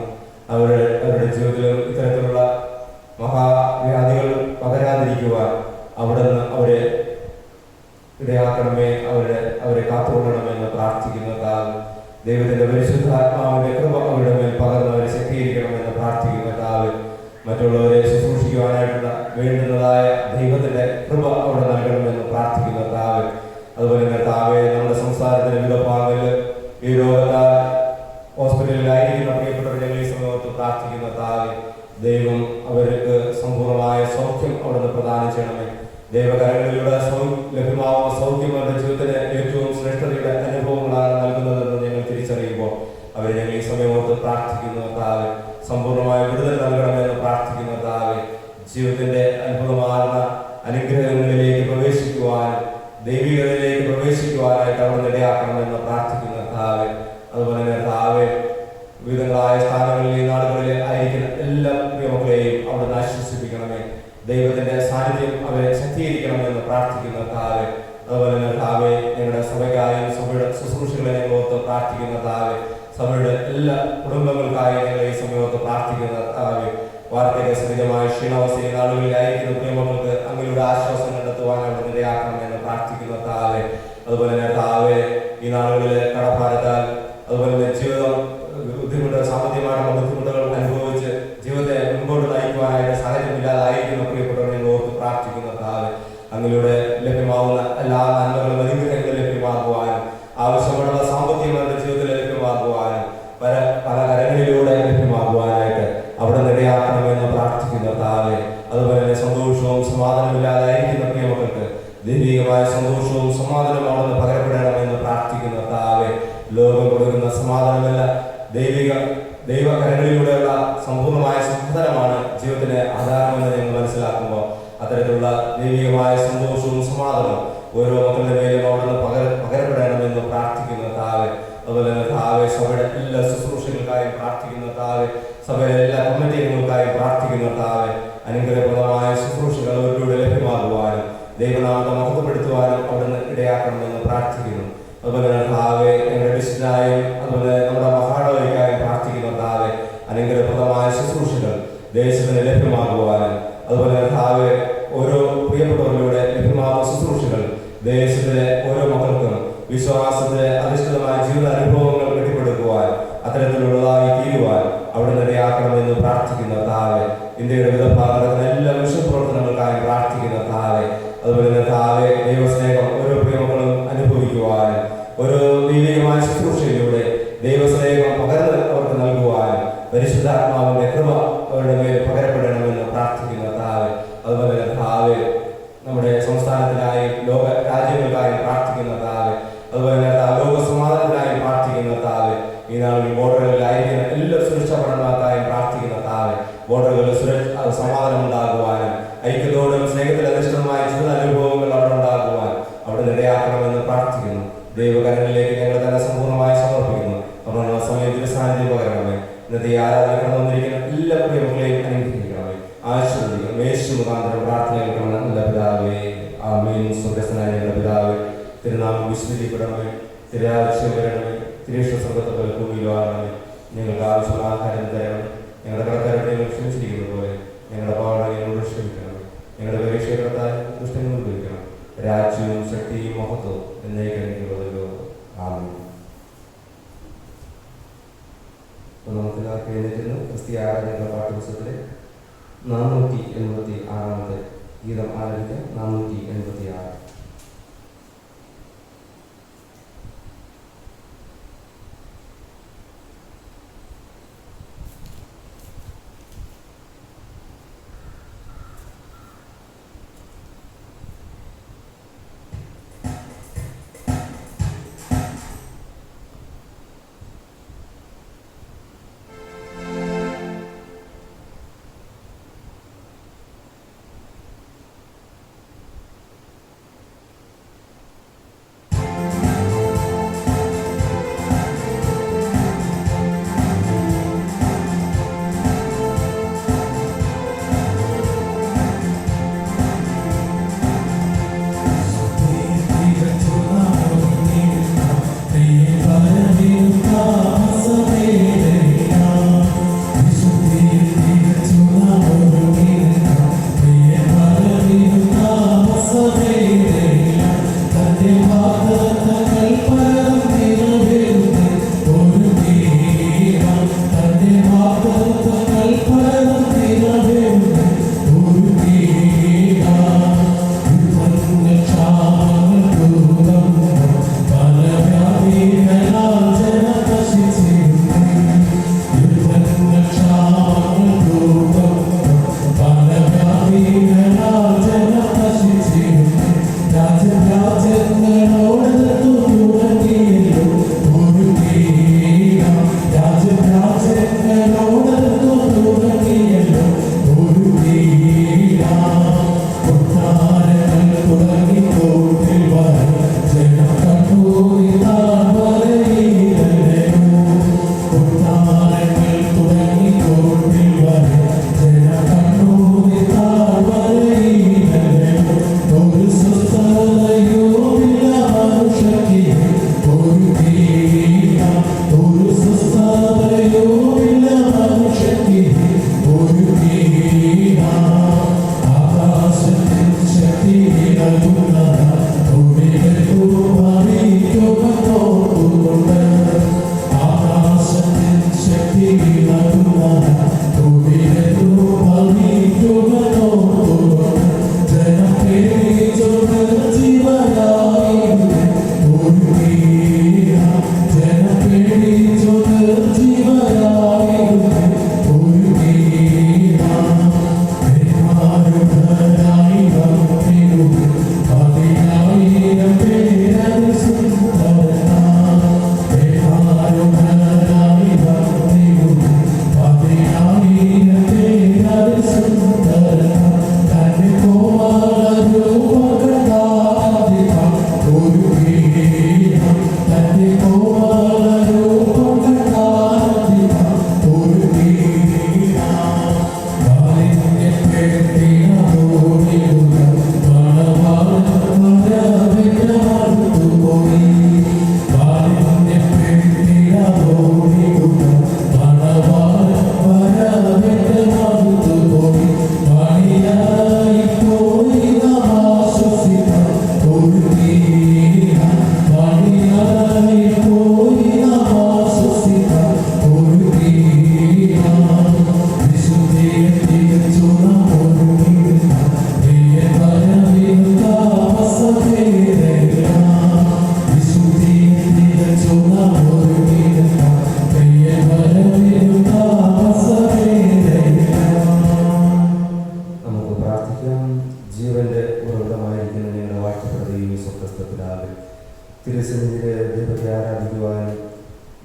അവരുടെ ജീവിതത്തിലും ഇത്തരത്തിലുള്ള മഹാവ്യാധികൾ പകരാതിരിക്കുവാൻ അവിടെ നിന്ന് അവരെ ഇടയാക്കണമേ, അവരെ കാത്തുകൊള്ളണമെന്ന് പ്രാർത്ഥിക്കുന്ന താവ്. ദൈവത്തിന്റെ പരിശുദ്ധാത്മാവിന്റെ കൃപ അവരുടെ മേൽ പകർന്നവരെ ശക്തീകരിക്കണമെന്ന് പ്രാർത്ഥിക്കുന്ന താവ്. മറ്റുള്ളവരെ ശുശ്രൂഷിക്കുവാനായിട്ടുള്ള വേണ്ടുന്നതായ ദൈവത്തിന്റെ കൃപ അവിടെ നൽകണമെന്ന് പ്രാർത്ഥിക്കുന്ന താവ്. അതുപോലെ തന്നെ താവെ നമ്മുടെ സംസ്ഥാനത്തിന്റെ വിവിധ ഭാഗങ്ങളിൽ ഈ രോഗത്താൽ ഹോസ്പിറ്റലിലായിരിക്കുന്ന പ്രിയപ്പെട്ടവരുടെ ഈ സമയത്ത് പ്രാർത്ഥിക്കുന്ന താവ്. ദൈവം അവർക്ക് സമ്പൂർണമായ സൗഖ്യം അവിടെ നിന്ന് പ്രദാനം ചെയ്യണമേ. ദൈവകരങ്ങളിലൂടെ ലഭ്യമാവുന്ന സൗഖ്യം അവരുടെ ജീവിതത്തിന് ഏറ്റവും ശ്രേഷ്ഠതയുടെ അനുഭവങ്ങളാണ് നൽകുന്നതെന്ന് ഞങ്ങൾ തിരിച്ചറിയുമ്പോൾ അവരെ ഞങ്ങൾ ഈ സമയത്ത് പ്രാർത്ഥിക്കുന്ന താവ്. സമ്പൂർണമായ വിടുതൽ നൽകണമെന്ന് പ്രാർത്ഥിക്കുന്ന താവ്. ജീവിതത്തിന്റെ അത്ഭുതമാർന്ന അനുഗ്രഹങ്ങളിലേക്ക് പ്രവേശിക്കുവാനും ദൈവികതയിലേക്ക് പ്രവേശിക്കുവാനായിട്ട് അവിടെ ഇടയാക്കണമെന്ന് പ്രാർത്ഥിക്കുന്ന താവ്. അതുപോലെ തന്നെ താവ് വിവിധങ്ങളായ സ്ഥാനങ്ങളിൽ ഈ നാടുകളിൽ ആയിരിക്കുന്ന എല്ലാ പ്രിയമക്കളെയും അവിടെ നിന്ന് ആശ്വസിപ്പിക്കണമേ. ദൈവത്തിന്റെ സാന്നിധ്യം അവരെ ശക്തീകരിക്കണമെന്ന് പ്രാർത്ഥിക്കുന്ന താവ്. അതുപോലെ തന്നെ താവെ ഞങ്ങളുടെ സഭയ്ക്കായും സഭയുടെ ശുശ്രൂഷകളെ ഞങ്ങളോർത്ത് പ്രാർത്ഥിക്കുന്ന താവ്. സഭയുടെ എല്ലാ കുടുംബങ്ങൾക്കായി ഞങ്ങൾ ഈ സമയത്ത് പ്രാർത്ഥിക്കുന്ന താവ്. വാർത്തക സഹിതമായ ക്ഷീണാവസ്ഥ നാടുകളിലായിരിക്കുന്ന പ്രിയമക്കൾക്ക് അങ്ങയുടെ ആശ്വാസം കണ്ടെത്തുവാൻ അവിടെ നിരയാക്കണമെന്ന് പ്രാർത്ഥിക്കുന്ന താവ്. അതുപോലെ തന്നെ താവെ ഈ നാടുകളിലെ കടഭാരത്താൽ അതുപോലെ തന്നെ ജീവിതം സാമ്പത്തികമായിട്ടുള്ള ബുദ്ധിമുട്ടുകൾ അനുഭവിച്ച് ജീവിതത്തെ മുൻപോട്ട് നയിക്കുവാനായിട്ട് സാഹചര്യമില്ലാതായിരിക്കുന്ന പ്രിയപ്പെട്ടവരെ ഓർത്ത് പ്രാർത്ഥിക്കുന്ന താവ്. അങ്ങയുടെ ലഭ്യമാവുന്ന എല്ലാ നന്മകളും അനുഗ്രഹങ്ങളും ലഭ്യമാകുവാനും ആവശ്യമുള്ള സാമ്പത്തികമായിട്ട് ജീവിതത്തിൽ ലഭ്യമാകുവാനും പല കരങ്ങളിലൂടെ ലഭ്യമാകുവാനായിട്ട് അവിടെ നിടയാക്കണമെന്ന് പ്രാർത്ഥിക്കുന്ന താവ്. അതുപോലെ തന്നെ സന്തോഷവും സമാധാനമില്ലാതായിരിക്കുന്ന പ്രിയമക്കൾക്ക് ദൈവികമായ സന്തോഷവും സമാധാനവും അവിടെ പകരപ്പെടണമെന്ന് പ്രാർത്ഥിക്കുന്ന താവ്. ലോകം കൊടുക്കുന്ന സമാധാനമല്ല, ദൈവകരങ്ങളിലൂടെയുള്ള സമ്പൂർണമായ സമാധാനമാണ് ജീവിതത്തിന് ആധാരമെന്ന് ഞങ്ങൾ മനസ്സിലാക്കുമ്പോൾ അത്തരത്തിലുള്ള ദൈവികമായ സന്തോഷവും സമാധാനവും ഓരോ മക്കളുടെ മേലും അവിടുന്ന് പകരപ്പെടണമെന്ന് പ്രാർത്ഥിക്കുന്ന താവ്. അതുപോലെ തന്നെ താവ് സഭയുടെ എല്ലാ ശുശ്രൂഷകൾക്കായും പ്രാർത്ഥിക്കുന്ന താവ്. സഭയുടെ എല്ലാ കമ്മിറ്റികൾക്കായും പ്രാർത്ഥിക്കുന്ന താവ്. അനുഗ്രഹപ്രദമായ ശുശ്രൂഷകൾ അവരിലൂടെ ലഭ്യമാകുവാനും ദൈവനാമത്തെ മഹത്വപ്പെടുത്തുവാനും അവിടുന്ന് ഇടയാക്കണമെന്ന് പ്രാർത്ഥിക്കുന്നു. അതുപോലെ തന്നെ താവെ ഞങ്ങളുടെ ഡിസ്റ്റിനായും അതുപോലെ നമ്മുടെ മഹാടോയ്ക്കായും പ്രാർത്ഥിക്കുന്ന താവെ അനുഗ്രഹപ്രദമായ ശുശ്രൂഷകൾ ദേശത്തിന് ലഭ്യമാകുവാനും അതുപോലെ തന്നെ താവെ ഓരോ പ്രിയപ്പെട്ടവരിലൂടെ ലഭ്യമാകുന്ന ശുശ്രൂഷകൾ ദേശത്തിലെ ഓരോ മക്കൾക്കും വിശ്വാസത്തിലെ അധിഷ്ഠിതമായ ജീവിത അനുഭവങ്ങൾ കെട്ടിപ്പടുക്കുവാൻ അത്തരത്തിലുള്ളതായി തീരുവാൻ അവിടെ നിലയാക്കണമെന്ന് പ്രാർത്ഥിക്കുന്ന താവെ. ഇന്ത്യയുടെ വിവിധ ഭാഗത്തുള്ള എല്ലാ വിശ്വപ്രവർത്തനങ്ങൾക്കായി പ്രാർത്ഥിക്കുന്ന താവെ. അതുപോലെ തന്നെ താവെ ദൈവസ്നേഹം ഓരോ പ്രിയമക്കളും അനുഭവിക്കുവാനും ഓരോ ദൈവികമായ ശുശ്രൂഷയിലൂടെ ദൈവസ്നേഹം പകർന്ന് അവർക്ക് നൽകുവാനും പരിശുദ്ധാത്മാവിന്റെ കൃപ അവരുടെ മേൽ പകരപ്പെടണമെന്ന് പ്രാർത്ഥിക്കുന്ന താവെ. അതുപോലെ തന്നെ താവെ നമ്മുടെ സംസ്ഥാനത്തിനായി ലോക രാജ്യങ്ങൾക്കായി പ്രാർത്ഥിക്കുന്ന താവെ. അതുപോലെ തന്നെ ലോക സമാധാനത്തിനായി പ്രാർത്ഥിക്കുന്ന താവെ. ഈ നാളിൽ ബോർഡറുകളിലായിരിക്കുന്ന എല്ലാ സുരക്ഷാ പഠനങ്ങൾക്കായും പ്രാർത്ഥിക്കുന്ന താവെ. ബോർഡറുകളിൽ സമാധാനം ഉണ്ടാകുവാനും ഐക്യത്തോടും സ്നേഹത്തിൽ അധിഷ്ഠിതമായ ജീവിത അനുഭവങ്ങൾ അവിടെ ഉണ്ടാകുവാൻ അവിടെ നിലയാക്കണമെന്ന് പ്രാർത്ഥിക്കുന്നു. ദൈവകരങ്ങളിലേക്ക് ഞങ്ങൾ തന്നെ സമ്പൂർണ്ണമായി സമർപ്പിക്കുന്നു. തുടർന്ന സമയത്തിന് സാന്നിധ്യം പകരണമേ. ഇന്നത്തെ ആരാധന കടന്നിരിക്കുന്ന എല്ലാ പ്രിയങ്ങളെയും അനുഗ്രഹിക്കണമേ, ആശീർവദിക്കണം. യേശു മുഖാന്തരം പ്രാർത്ഥന കേൾക്കണമെന്ന് നല്ല പിതാവേ, ആമേൻ. സ്വർഗ്ഗസ്ഥനായ ഞങ്ങളുടെ പിതാവേ, തിരുനാമം വിശുദ്ധീകരിക്കണമേ, തിരുരാജ്യം വരണമേ, തിരുവിഷ്ണു സ്വർഗ്ഗത്തിൽ ഭൂമിയിലാകണമേ. ഞങ്ങൾക്ക് ആവശ്യമുള്ള ആഹാരം തരണം. ഞങ്ങളുടെ കടക്കാരുടെ ഞങ്ങൾ ക്ഷമിച്ചിരിക്കുന്നത് പോലെ ഞങ്ങളുടെ പാവങ്ങളെ ഞങ്ങളോട് ക്ഷമിക്കണമേ. ഞങ്ങളുടെ പരീക്ഷകർത്താൽ ദുഷ്ടങ്ങൾ ഉപയോഗിക്കണം. രാജ്യവും ശക്തിയും മഹത്വവും എന്നേക്കുള്ളതല്ലോ. ആമേൻ. നമുക്ക് എഴുന്നേറ്റുന്നു. ക്രിസ്തീയ ആരാധന പാഠപുസ്തകത്തിലെ 486 ഗീതം ആരംഭിക്കാം. 486.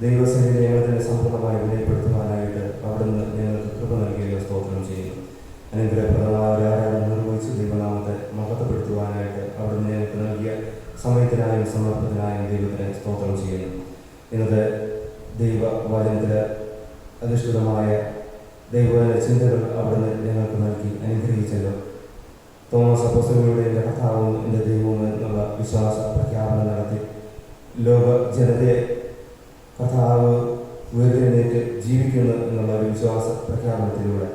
ദൈവസന്നിധി ഞങ്ങളെ തന്നെ സമ്പൂർണ്ണമായി വിനയപ്പെടുത്തുവാനായിട്ട് അവിടുന്ന് ഞങ്ങൾക്ക് കൃപ നൽകിയ സ്തോത്രം ചെയ്യുന്നു. അനുഗ്രഹപ്രദമായ ഒരു ആരാധന നിർവഹിച്ച് ദൈവനാമത്തെ മഹത്വപ്പെടുത്തുവാനായിട്ട് അവിടുന്ന് ഞങ്ങൾക്ക് നൽകിയ സമയത്തിനായും സമർപ്പത്തിനായും ദൈവത്തിന് സ്തോത്രം ചെയ്യുന്നു. ഇന്നത്തെ ദൈവവചനത്തിൽ അധിഷ്ഠിതമായ ദൈവവചന ചിന്തകൾ അവിടുന്ന് ഞങ്ങൾക്ക് നൽകി അനുഗ്രഹിച്ചല്ലോ. തോമസ് അപ്പോസ്തലനിലൂടെ എൻ്റെ കർത്താവും എൻ്റെ ദൈവവും എന്നുള്ള വിശ്വാസ പ്രഖ്യാപനം നടത്തി ലോക ജനതയെ കർത്താവ് ഉയർത്തെഴുന്നേറ്റ് ജീവിക്കുന്നു എന്നുള്ള ഒരു വിശ്വാസ പ്രഖ്യാപനത്തിലൂടെ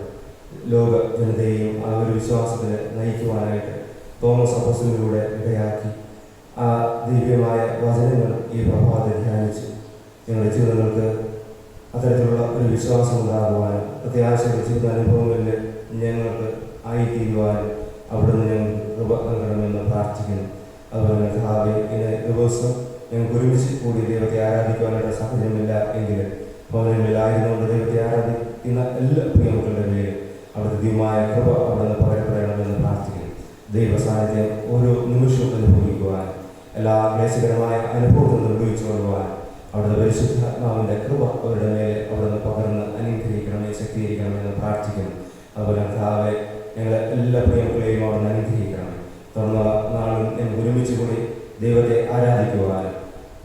ലോക ജനതയെയും ആ ഒരു വിശ്വാസത്തിൽ നയിക്കുവാനായിട്ട് തോമസ് അപ്പോസ്തലനിലൂടെ ഇടയാക്കി ആ ദിവ്യമായ വചനങ്ങൾ ഈ പ്രഭാതത്തിൽ ധ്യാനിച്ച് ഞങ്ങളുടെ ജീവിതങ്ങൾക്ക് അത്തരത്തിലുള്ള ഒരു വിശ്വാസം ഉണ്ടാകുവാനും പ്രത്യാശയുടെ ജീവിത അനുഭവങ്ങളിൽ ഞങ്ങൾക്ക് ആയിത്തീരുവാനും അവിടുന്ന് ഞങ്ങൾക്ക് കൃപ നൽകണമെന്ന് പ്രാർത്ഥിക്കുന്നു. അതുപോലെ കർത്താവേ, ഇന്ന് ദിവസം ഞങ്ങൾക്ക് ഒരുമിച്ച് കൂടി ദൈവത്തെ ആരാധിക്കുവാനായിട്ട് സാഹചര്യമില്ല എങ്കിലും ഭവനങ്ങളിലായിരുന്നുകൊണ്ട് ദൈവത്തെ ആരാധിക്കുന്ന എല്ലാ പ്രിയമക്കളുടെ മേലും അവിടുത്തെ ദിവ്യമായ കൃപ അവിടുന്ന് പകരപ്പെടണമെന്ന് പ്രാർത്ഥിക്കുന്നു. ദൈവ സാന്നിധ്യം ഓരോ നിമിഷവും അനുഭവിക്കുവാൻ എല്ലാ ക്ലേശകരമായ അനുഭവത്തിൽ നിർവഹിച്ചു കൊള്ളുവാൻ അവിടുത്തെ പരിശുദ്ധാത്മാവിൻ്റെ കൃപ അവരുടെ മേലെ അവിടുന്ന് പകർന്ന് അനുഗ്രഹിക്കണമേ, ശക്തീകരിക്കണമെന്ന് പ്രാർത്ഥിക്കുന്നു. അതുപോലെ കർത്താവേ, ഞങ്ങളെ എല്ലാ പ്രിയമക്കളെയും അവിടുന്ന് അനുഗ്രഹിക്കണമേ. തുറന്ന നാളും ഞങ്ങൾ ഒരുമിച്ച് കൂടി ദൈവത്തെ ആരാധിക്കുവാനും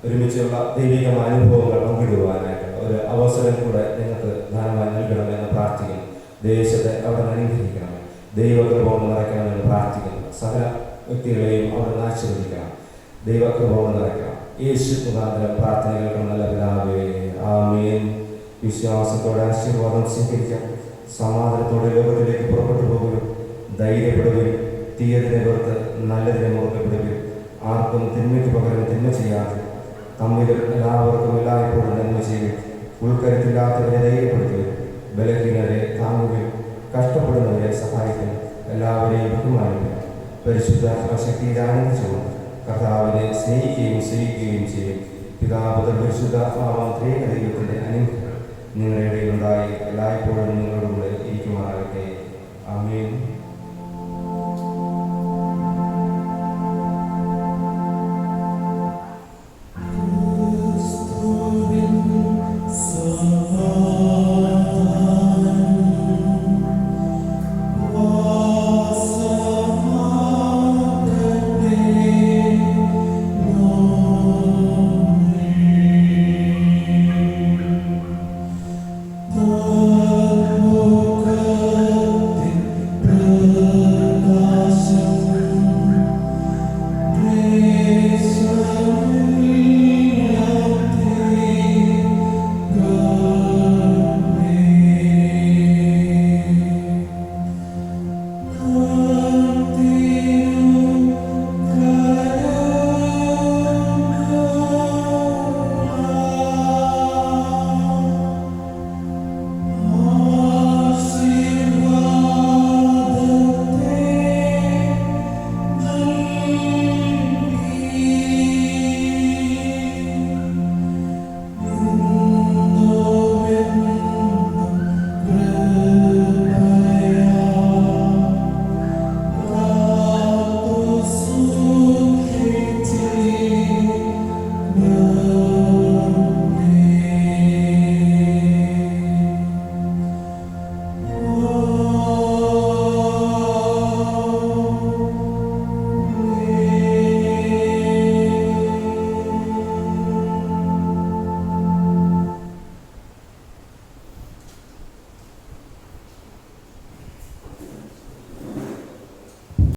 ഒരുമിച്ചുള്ള ദൈവികമായ അനുഭവങ്ങൾ പങ്കിടുവാനായിട്ട് ഒരു അവസരം കൂടെ ഞങ്ങൾക്ക് ധാരാളമായി നൽകണമെന്ന് പ്രാർത്ഥിക്കുന്നു. ദേശത്തെ അവിടുന്ന് അനുഗ്രഹിക്കണമേ, ദൈവകൃപ നിറയ്ക്കണമെന്ന് പ്രാർത്ഥിക്കുന്നു. സകല വ്യക്തികളെയും അവിടുന്ന് ആശീർവദിക്കണം, ദൈവകൃപ നിറയ്ക്കണം. യേശു മുഖാന്തരം പ്രാർത്ഥനകൾക്ക് നല്ല പിതാവേ, ആമേൻ. വിശ്വാസത്തോടെ ആശീർവാദം സ്വീകരിക്കാം. സമാധാനത്തോടെ ലോകത്തിലേക്ക് പുറപ്പെട്ടു പോകുകയും ധൈര്യപ്പെടുകയും തീയതിനെ വെറുത്ത് നല്ലതിനെ മുറുക്കപ്പെടുകയും ആർക്കും തിന്മയ്ക്ക് പകരം തിന്മ ചെയ്യാതെ തമ്മിലും എല്ലാവർക്കും എല്ലായ്പ്പോഴും നന്മ ചെയ്യുകയും ഉൾക്കരുത്തില്ലാത്തവരെ ധൈര്യപ്പെടുത്തുകയും ബലഹീനരെ താങ്ങുകയും കഷ്ടപ്പെടുന്നവരെ സഹായിക്കുകയും എല്ലാവരെയും ബഹുമാനിക്കുകയും പരിശുദ്ധ ശക്തിയിൽ ആനന്ദിച്ചുകൊണ്ട് കർത്താവിനെ സ്നേഹിക്കുകയും സേവിക്കുകയും ചെയ്യും. പിതാപുത്ര പരിശുദ്ധാത്മാവാം ത്രിയേക ദൈവത്തിൻ്റെ അനുഗ്രഹം നിങ്ങളുടെ ഇടയിലുണ്ടായി എല്ലായ്പ്പോഴും നിങ്ങളുടെ കൂടെ ഇരിക്കുമാറാകട്ടെ. ആമേൻ.